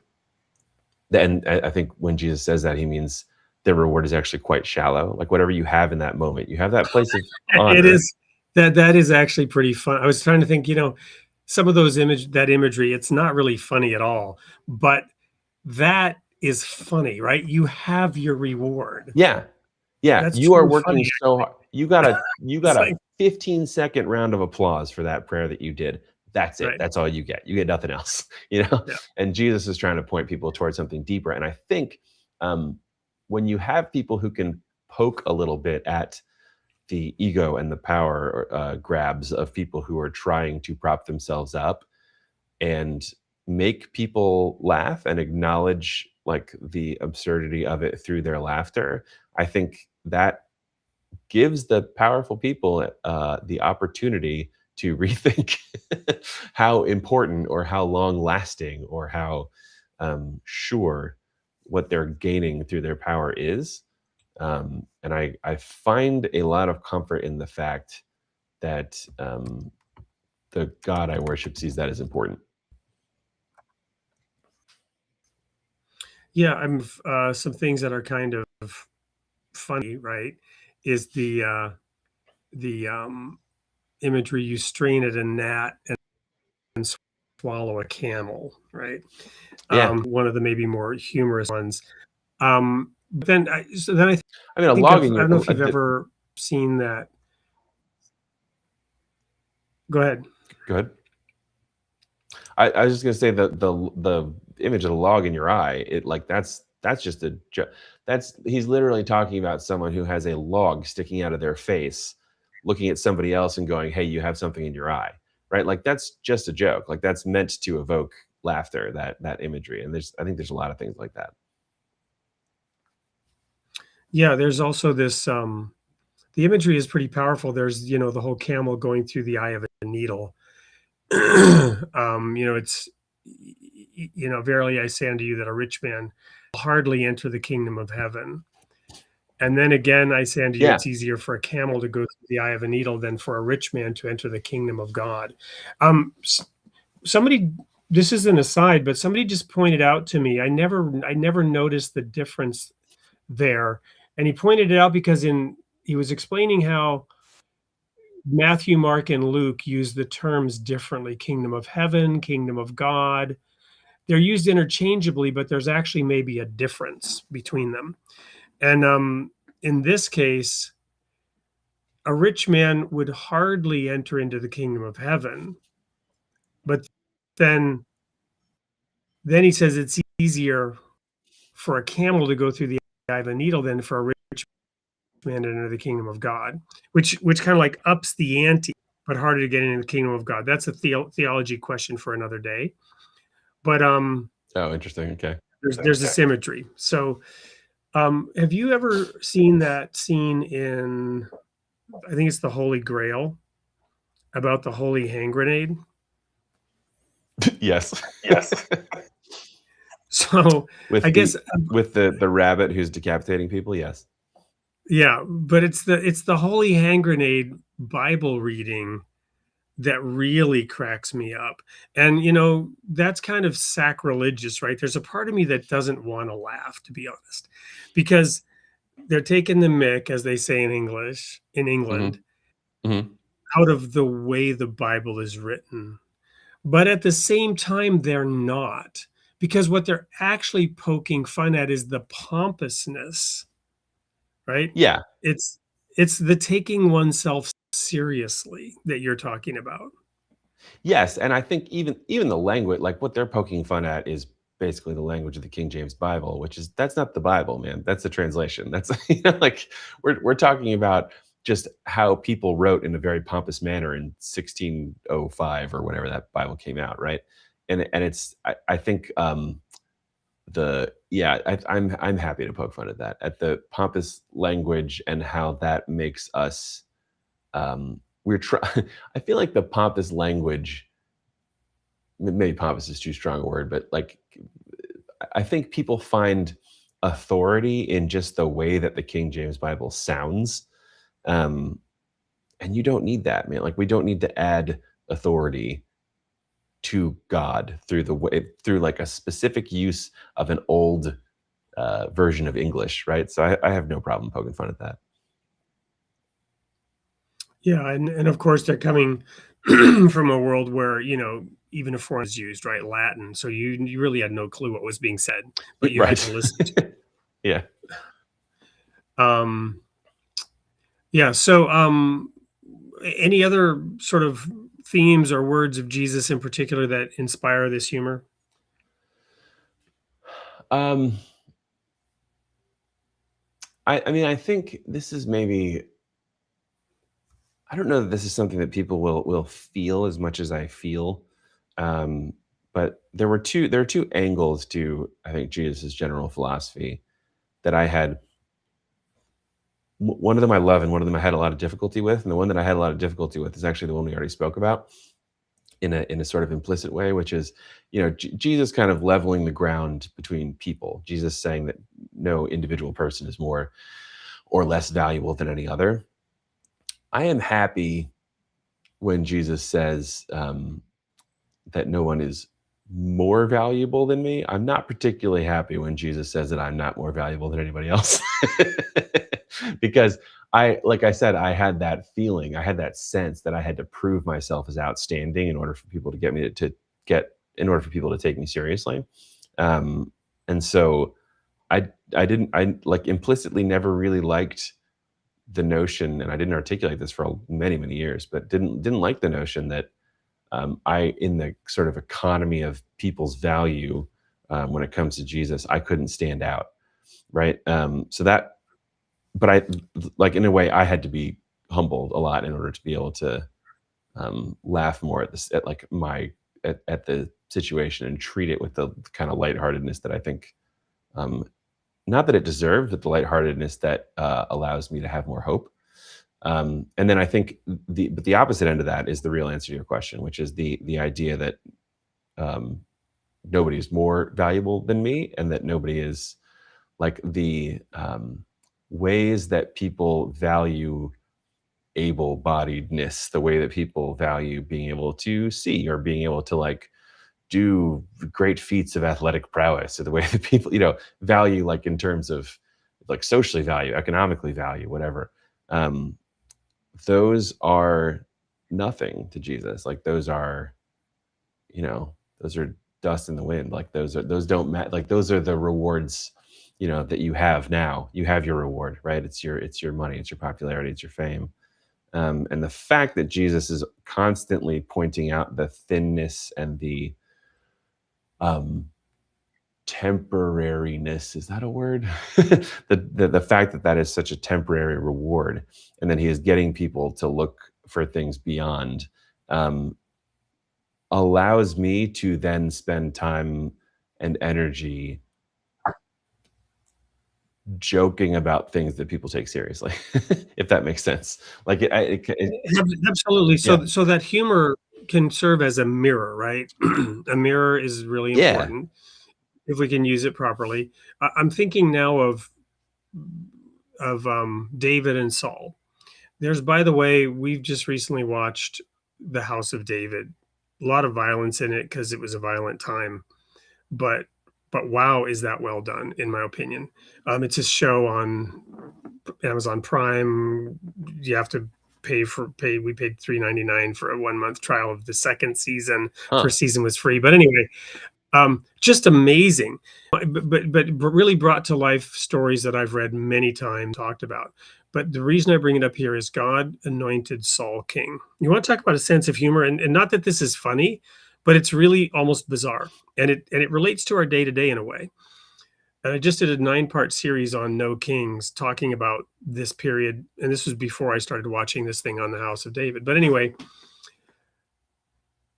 And I think when Jesus says that, he means their reward is actually quite shallow. Like whatever you have in that moment, you have that place of honor. It is that is actually pretty fun. I was trying to think, some of those imagery, it's not really funny at all, but that is funny, right? You have your reward. Yeah. That's You are true working funny. so hard. You got a like- 15-second round of applause for that prayer that you did. That's it. Right. That's all you get. You get nothing else, Yeah. And Jesus is trying to point people towards something deeper. And I think when you have people who can poke a little bit at the ego and the power grabs of people who are trying to prop themselves up and make people laugh and acknowledge like the absurdity of it through their laughter, I think that gives the powerful people the opportunity to rethink how important or how long lasting or how sure what they're gaining through their power is. And I find a lot of comfort in the fact that the God I worship sees that as important. Yeah, some things that are kind of funny, right? Is the imagery, you strain at a gnat and swallow a camel, right? Yeah. One of the maybe more humorous ones. But then I mean, a think log I in your don't know if you've ever seen that. Go ahead. Go ahead. I was just gonna say the image of the log in your eye. It like that's just he's literally talking about someone who has a log sticking out of their face, looking at somebody else and going, "Hey, you have something in your eye," right? Like that's just a joke. Like that's meant to evoke laughter. That imagery, and I think there's a lot of things like that. Yeah, there's also this. The imagery is pretty powerful. There's the whole camel going through the eye of a needle. It's verily I say unto you that a rich man will hardly enter the kingdom of heaven. And then again, I say unto you, it's easier for a camel to go through the eye of a needle than for a rich man to enter the kingdom of God. Somebody, this is an aside, but somebody just pointed out to me, I never noticed the difference there. And he pointed it out because he was explaining how Matthew, Mark, and Luke use the terms differently. Kingdom of heaven, kingdom of God. They're used interchangeably, but there's actually maybe a difference between them. And in this case, a rich man would hardly enter into the kingdom of heaven. But then he says it's easier for a camel to go through the eye of a needle than for a rich man to enter the kingdom of God, which kind of like ups the ante, but harder to get into the kingdom of God. That's a theology question for another day. But oh, interesting. Okay. There's a symmetry. So have you ever seen that scene in, I think it's the Holy Grail, about the holy hand grenade? Yes. So I guess with the rabbit who's decapitating people, yes. Yeah, but it's the holy hand grenade Bible reading that really cracks me up. And that's kind of sacrilegious, right? There's a part of me that doesn't want to laugh, to be honest, because they're taking the mick, as they say in English, in England, out of the way the Bible is written. But at the same time, they're not, because what they're actually poking fun at is the pompousness, right? Yeah. It's the taking oneself seriously that you're talking about. Yes, and I think even the language, like what they're poking fun at, is basically the language of the King James Bible, that's not the Bible, man. That's the translation. That's like we're talking about just how people wrote in a very pompous manner in 1605 or whenever that Bible came out, right? And it's I think I'm happy to poke fun at that, at the pompous language and how that makes us we're try I feel like the pompous language, maybe pompous is too strong a word, but like I think people find authority in just the way that the King James Bible sounds. Um, and you don't need that, man. Like we don't need to add authority to God through the way through like a specific use of an old version of English, right? So I have no problem poking fun at that. Yeah, and of course they're coming from a world where, even a foreign is used, right? Latin. So you really had no clue what was being said, but you had Right. to listen to it. Yeah. Um, yeah. So any other sort of themes or words of Jesus in particular that inspire this humor? Um, I mean, I think this is maybe I don't know that this is something that people will feel as much as I feel. Um, but there are two angles to I think Jesus' general philosophy that I had. One of them I love, and one of them I had a lot of difficulty with. And the one that I had a lot of difficulty with is actually the one we already spoke about in a sort of implicit way, which is, Jesus kind of leveling the ground between people. Jesus saying that no individual person is more or less valuable than any other. I am happy when Jesus says that no one is more valuable than me. I'm not particularly happy when Jesus says that I'm not more valuable than anybody else. Because like I said, I had that feeling, I had that sense that I had to prove myself as outstanding in order for people to in order for people to take me seriously. And so I like implicitly never really liked the notion, and I didn't articulate this for many, many years, but didn't like the notion that in the sort of economy of people's value, when it comes to Jesus, I couldn't stand out, right? But I like in a way I had to be humbled a lot in order to be able to laugh more at this at the situation and treat it with the kind of lightheartedness that I think, not that it deserved, but the lightheartedness that allows me to have more hope. And then I think the opposite end of that is the real answer to your question, which is the idea that nobody is more valuable than me, and that nobody is like the ways that people value able-bodiedness, the way that people value being able to see or being able to like do great feats of athletic prowess, or the way that people value, like in terms of like socially value, economically value, whatever. Those are nothing to Jesus. Like those are dust in the wind. Like those don't matter. Like those are the rewards that you have now. You have your reward, right? It's your money, it's your popularity, it's your fame. And the fact that Jesus is constantly pointing out the thinness and the temporariness, is that a word? The fact that is such a temporary reward, and then he is getting people to look for things beyond, allows me to then spend time and energy joking about things that people take seriously, if that makes sense. Like Absolutely. yeah, So that humor can serve as a mirror, right? A mirror is really yeah. important if we can use it properly. I'm thinking now of David and Saul. There's, by the way, we've just recently watched The House of David. A lot of violence in it because it was a violent time, but wow, is that well done, in my opinion. It's a show on Amazon Prime. You have to pay. We paid $3.99 for a 1-month trial of the second season. Huh. First season was free, but anyway, just amazing. But really brought to life stories that I've read many times, talked about. But the reason I bring it up here is God anointed Saul king. You want to talk about a sense of humor, and not that this is funny, but it's really almost bizarre, and it relates to our day to day in a way. And I just did a 9-part series on No Kings, talking about this period, and this was before I started watching this thing on the House of David. But anyway,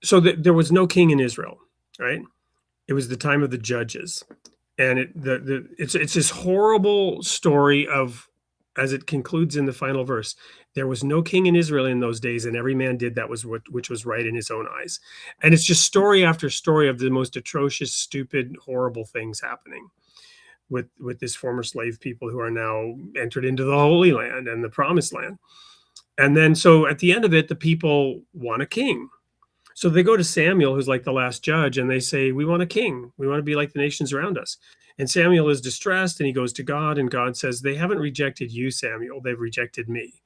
so there was no king in Israel, right? It was the time of the judges, And it's this horrible story of, as it concludes in the final verse, there was no king in Israel in those days, and every man did that which was right in his own eyes. And it's just story after story of the most atrocious, stupid, horrible things happening with this former slave people who are now entered into the Holy Land and the Promised Land. And then, so at the end of it, the people want a king. So they go to Samuel, who's like the last judge, and they say, we want a king. We want to be like the nations around us. And Samuel is distressed, and he goes to God, and God says, they haven't rejected you, Samuel. They've rejected me.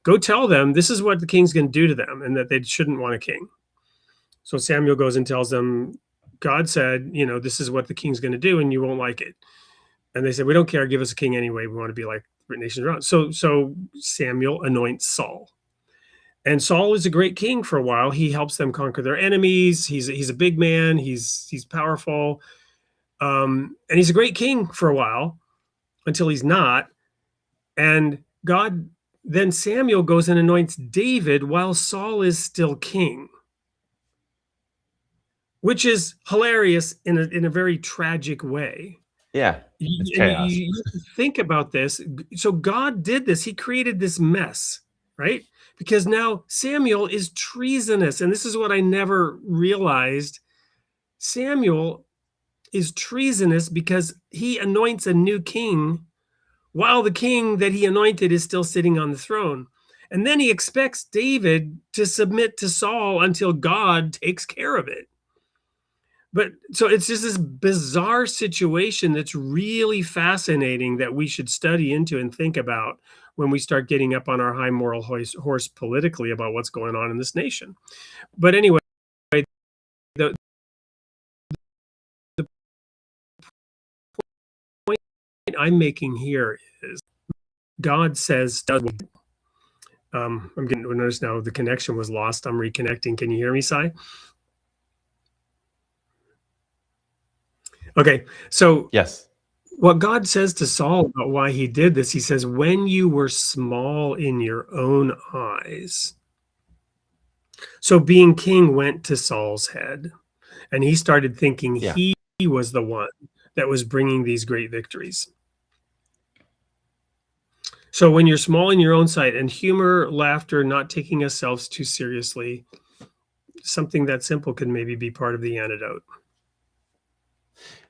Go tell them this is what the king's going to do to them, and that they shouldn't want a king. So Samuel goes and tells them, God said, this is what the king's going to do, and you won't like it. And they said, we don't care. Give us a king anyway. We want to be like the nations around. So Samuel anoints Saul. And Saul is a great king for a while. He helps them conquer their enemies. He's a big man. He's powerful. And he's a great king for a while until he's not. And then Samuel goes and anoints David while Saul is still king, which is hilarious in a very tragic way. Yeah, it's chaos. You think about this. So God did this. He created this mess, right? Because now Samuel is treasonous. And this is what I never realized. Samuel is treasonous because he anoints a new king while the king that he anointed is still sitting on the throne. And then he expects David to submit to Saul until God takes care of it. But so it's just this bizarre situation that's really fascinating that we should study into and think about when we start getting up on our high moral horse politically about what's going on in this nation. But anyway, the point I'm making here is God says, I'm getting to notice now the connection was lost. I'm reconnecting. Can you hear me, Sy? Okay, so Yes. What God says to Saul about why he did this, he says, when you were small in your own eyes. So being king went to Saul's head, and he started thinking he was the one that was bringing these great victories. So when you're small in your own sight, and humor, laughter, not taking ourselves too seriously, something that simple can maybe be part of the antidote.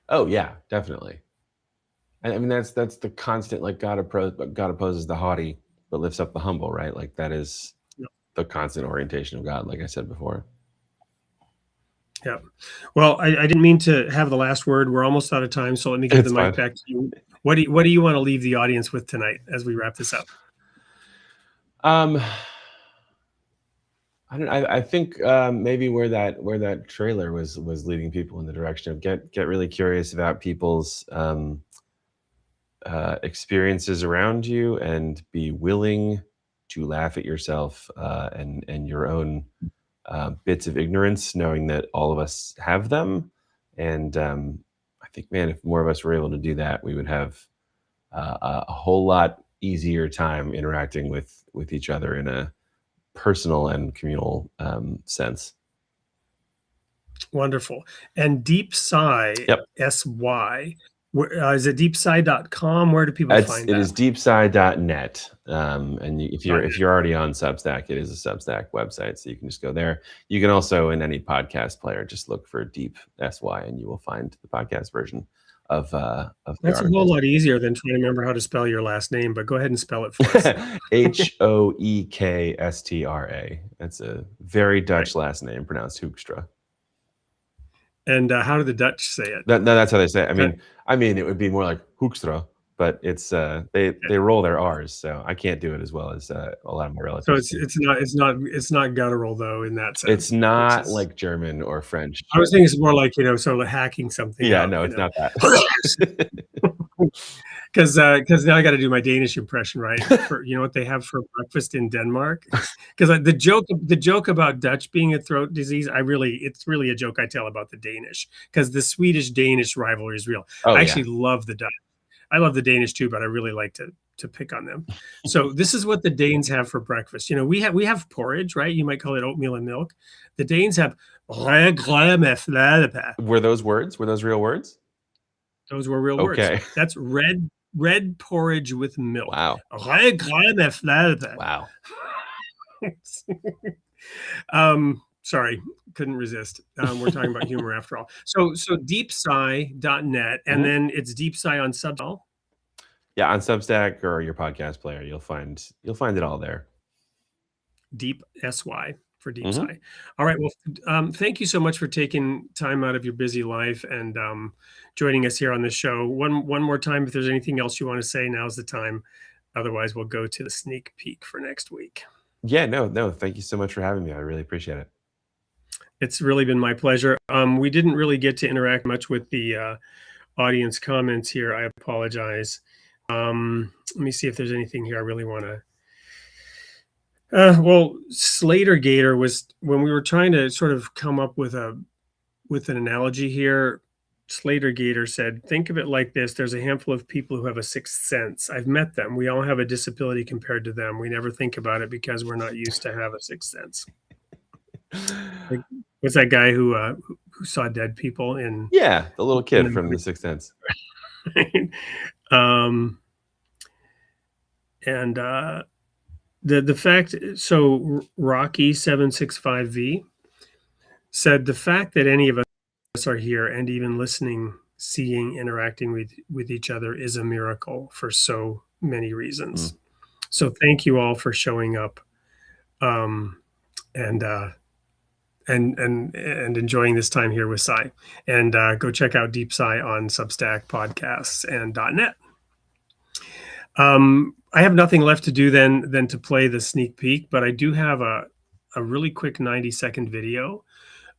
Oh yeah, definitely. I mean, that's the constant, like God opposes the haughty, but lifts up the humble, right? Like that is the constant orientation of God, like I said before. Yeah. Well, I didn't mean to have the last word. We're almost out of time, so let me give the mic back to you. What do you want to leave the audience with tonight as we wrap this up? I think maybe where that trailer was leading people in the direction of get really curious about people's experiences around you and be willing to laugh at yourself and your own bits of ignorance, knowing that all of us have them. And I think, man, if more of us were able to do that, we would have a whole lot easier time interacting with each other in a personal and communal sense. Wonderful. And Deep Sy, S-Y, is it deepsy.com? Where do people find that? It is deepsy.net. And if you're already on Substack, it is a Substack website, so you can just go there. You can also, in any podcast player, just look for Deep SY, and you will find the podcast version of That's a whole lot easier than trying to remember how to spell your last name, but go ahead and spell it for us. Hoekstra. That's a very Dutch last name, pronounced Hoekstra. And how do the Dutch say it? That's how they say it. I mean, it would be more like Hoekstra, but it's they roll their R's, so I can't do it as well as a lot of my relatives. So it's not guttural though in that sense. It's not like German or French. I was thinking it's more like sort of hacking something. Yeah, no, it's not that. Because now I got to do my Danish impression, right? For what they have for breakfast in Denmark. Because the joke about Dutch being a throat disease, it's really a joke I tell about the Danish, because the Swedish-Danish rivalry is real. I actually love the Dutch. I love the Danish too, but I really like to pick on them. So this is what the Danes have for breakfast. We have porridge, right? You might call it oatmeal and milk. The Danes have. Were those words? Were those real words? Those were real Okay. words. That's red porridge with milk. Wow. Wow. Sorry, couldn't resist. We're talking about humor after all. So deepsy.net, and then it's Deepsy on Substack. Yeah, on Substack or your podcast player, you'll find it all there. Deep SY for Deepsy. All right. Well, thank you so much for taking time out of your busy life and joining us here on the show. One more time, if there's anything else you want to say, now's the time. Otherwise, we'll go to the sneak peek for next week. Yeah, no. Thank you so much for having me. I really appreciate it. It's really been my pleasure. We didn't really get to interact much with the audience comments here. I apologize. Let me see if there's anything here I really want to. Well, Slater Gator was, when we were trying to sort of come up with an analogy here. Slater Gator said, think of it like this. There's a handful of people who have a sixth sense. I've met them. We all have a disability compared to them. We never think about it because we're not used to have a sixth sense. What's that guy who saw dead people in? Yeah, the little kid from The Sixth Sense. And the fact, so Rocky 765V said the fact that any of us are here and even listening, seeing, interacting with each other is a miracle for so many reasons. So thank you all for showing up and enjoying this time here with Sy. And go check out Deep Sy on Substack, podcasts, and .net. I have nothing left to do than to play the sneak peek, but I do have a really quick 90-second video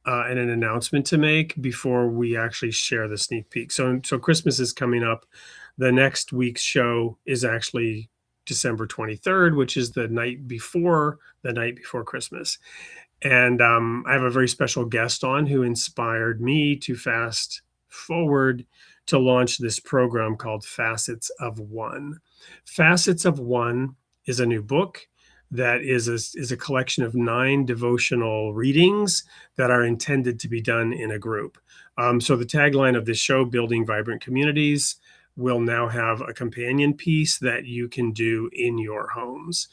and an announcement to make before we actually share the sneak peek. So Christmas is coming up. The next week's show is actually December 23rd, which is the night before Christmas. And I have a very special guest on who inspired me to fast forward to launch this program called Facets of One. Facets of One is a new book that is a collection of 9 devotional readings that are intended to be done in a group. So the tagline of this show, Building Vibrant Communities, will now have a companion piece that you can do in your homes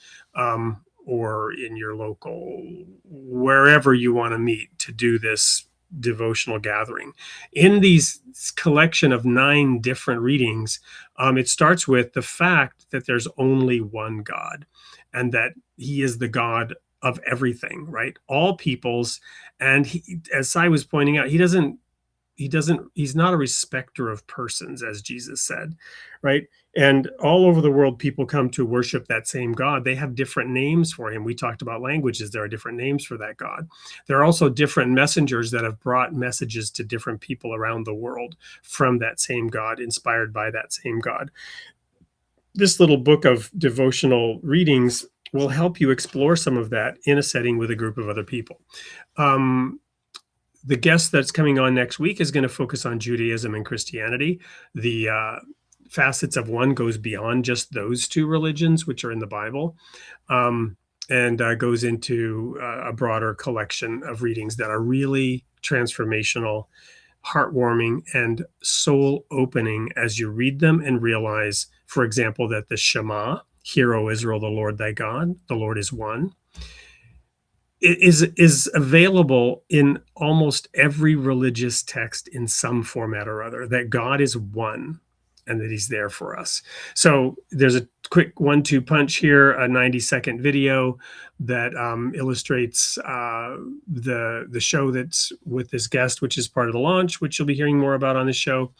or in your local, wherever you want to meet to do this devotional gathering. In these collection of 9 different readings, it starts with the fact that there's only one God and that he is the God of everything, right? All peoples. And he, as Sy was pointing out, he's not a respecter of persons, as Jesus said, right? And all over the world, people come to worship that same God. They have different names for him. We talked about languages. There are different names for that God. There are also different messengers that have brought messages to different people around the world from that same God, inspired by that same God. This little book of devotional readings will help you explore some of that in a setting with a group of other people. The guest that's coming on next week is going to focus on Judaism and Christianity. The Facets of One goes beyond just those 2 religions, which are in the Bible, and goes into a broader collection of readings that are really transformational, heartwarming, and soul-opening as you read them and realize, for example, that the Shema, Hear, O Israel, the Lord thy God, the Lord is one, is available in almost every religious text in some format or other, that God is one and that he's there for us. So there's a quick 1-2 punch here, a 90-second video that illustrates the show that's with this guest, which is part of the launch, which you'll be hearing more about on the show,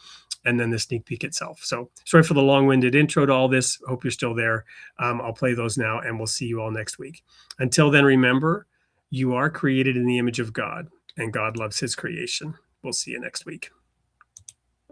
and then the sneak peek itself. So sorry for the long-winded intro to all this. Hope you're still there. I'll play those now, and we'll see you all next week. Until then, remember, you are created in the image of God, and God loves his creation. We'll see you next week.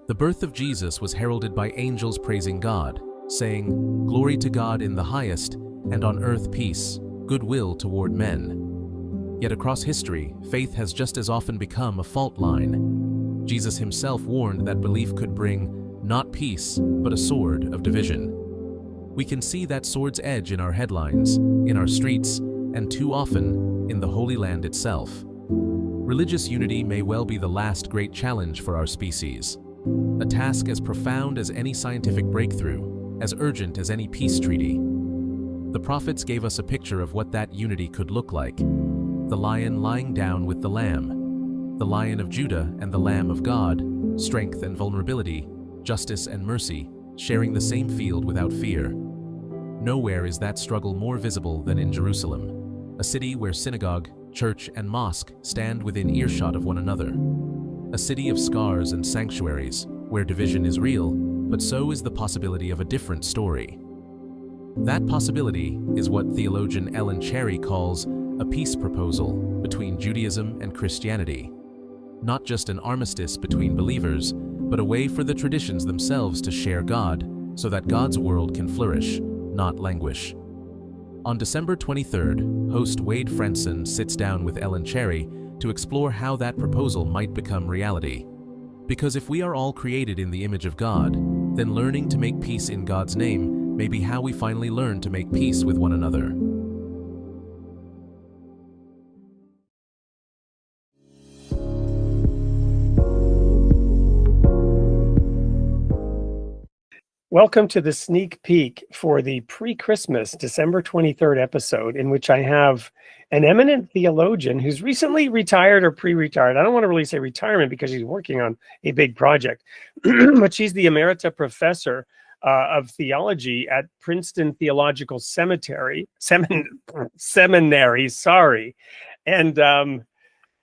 The birth of Jesus was heralded by angels praising God, saying, "Glory to God in the highest, and on earth peace, goodwill toward men." Yet across history, faith has just as often become a fault line. Jesus himself warned that belief could bring not peace, but a sword of division. We can see that sword's edge in our headlines, in our streets, and too often in the Holy Land itself. Religious unity may well be the last great challenge for our species. a task as profound as any scientific breakthrough, as urgent as any peace treaty. The prophets gave us a picture of what that unity could look like. The lion lying down with the lamb, the Lion of Judah and the Lamb of God, strength and vulnerability, justice and mercy, sharing the same field without fear. Nowhere is that struggle more visible than in Jerusalem, a city where synagogue, church, and mosque stand within earshot of one another. A city of scars and sanctuaries, where division is real, but so is the possibility of a different story. That possibility is what theologian Ellen Cherry calls a peace proposal between Judaism and Christianity. Not just an armistice between believers, but a way for the traditions themselves to share God, so that God's world can flourish, not languish. On December 23rd, host Wade Frenson sits down with Ellen Cherry to explore how that proposal might become reality. Because if we are all created in the image of God, then learning to make peace in God's name may be how we finally learn to make peace with one another. Welcome to the sneak peek for the pre-Christmas December 23rd episode, in which I have an eminent theologian who's recently retired or pre-retired. I don't want to really say retirement because he's working on a big project, but she's the emerita professor of theology at Princeton Theological Seminary, and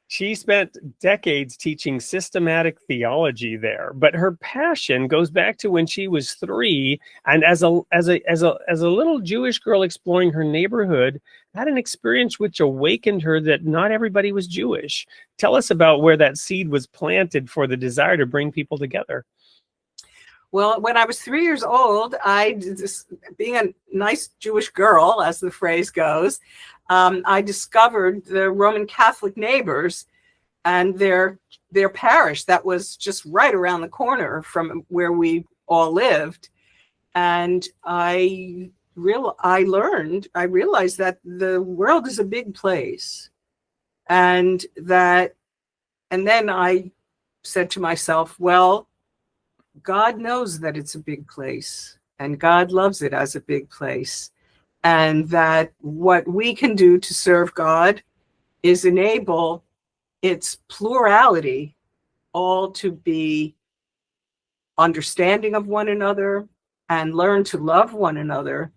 she spent decades teaching systematic theology there, but her passion goes back to when she was 3, and as a little Jewish girl exploring her neighborhood, had an experience which awakened her that not everybody was Jewish. Tell us about where that seed was planted for the desire to bring people together. Well, when I was 3 years old, being a nice Jewish girl, as the phrase goes, I discovered the Roman Catholic neighbors and their parish that was just right around the corner from where we all lived. And I realized that the world is a big place. And then I said to myself, well, God knows that it's a big place, and God loves it as a big place. And that what we can do to serve God is enable its plurality all to be understanding of one another and learn to love one another,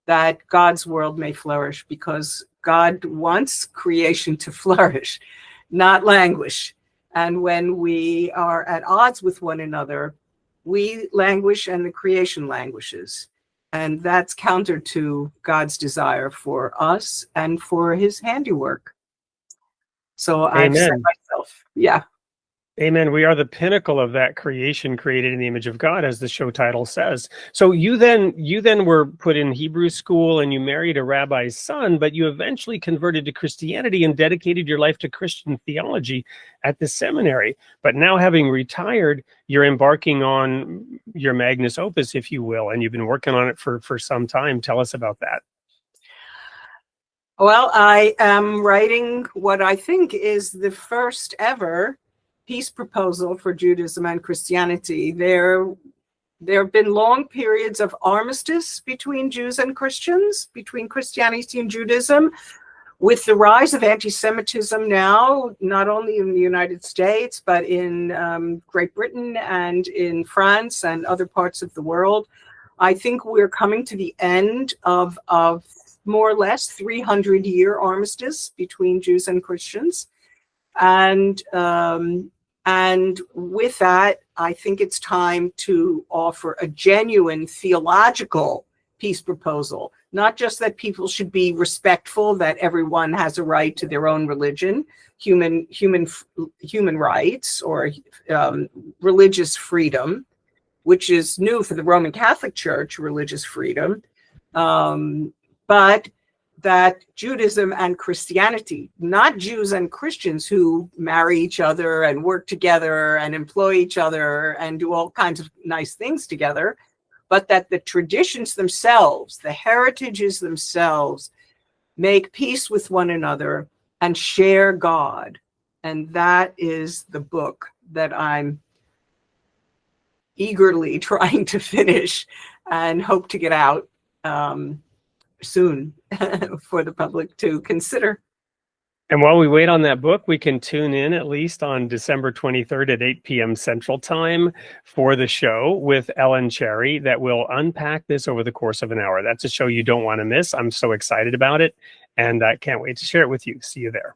that God's world may flourish, because God wants creation to flourish, not languish. And when we are at odds with one another, we languish and the creation languishes. And that's counter to God's desire for us and for his handiwork. So I've said myself, yeah. Amen. We are the pinnacle of that creation created in the image of God, as the show title says. So you then were put in Hebrew school and you married a rabbi's son, but you eventually converted to Christianity and dedicated your life to Christian theology at the seminary. But now, having retired, you're embarking on your magnus opus, if you will, and you've been working on it for some time. Tell us about that. Well, I am writing what I think is the first ever peace proposal for Judaism and Christianity. There have been long periods of armistice between Jews and Christians, between Christianity and Judaism. With the rise of anti-Semitism now, not only in the United States, but in Great Britain and in France and other parts of the world, I think we're coming to the end of more or less 300-year armistice between Jews and Christians. And with that, I think it's time to offer a genuine theological peace proposal. Not just that people should be respectful, that everyone has a right to their own religion, human rights, or religious freedom, which is new for the Roman Catholic Church, religious freedom, but that Judaism and Christianity, not Jews and Christians who marry each other and work together and employ each other and do all kinds of nice things together, but that the traditions themselves, the heritages themselves, make peace with one another and share God. And that is the book that I'm eagerly trying to finish and hope to get out soon for the public to consider. And while we wait on that book, we can tune in at least on December 23rd at 8 p.m. Central Time for the show with Ellen Cherry that will unpack this over the course of an hour. That's a show you don't want to miss. I'm so excited about it, and I can't wait to share it with you. See you there.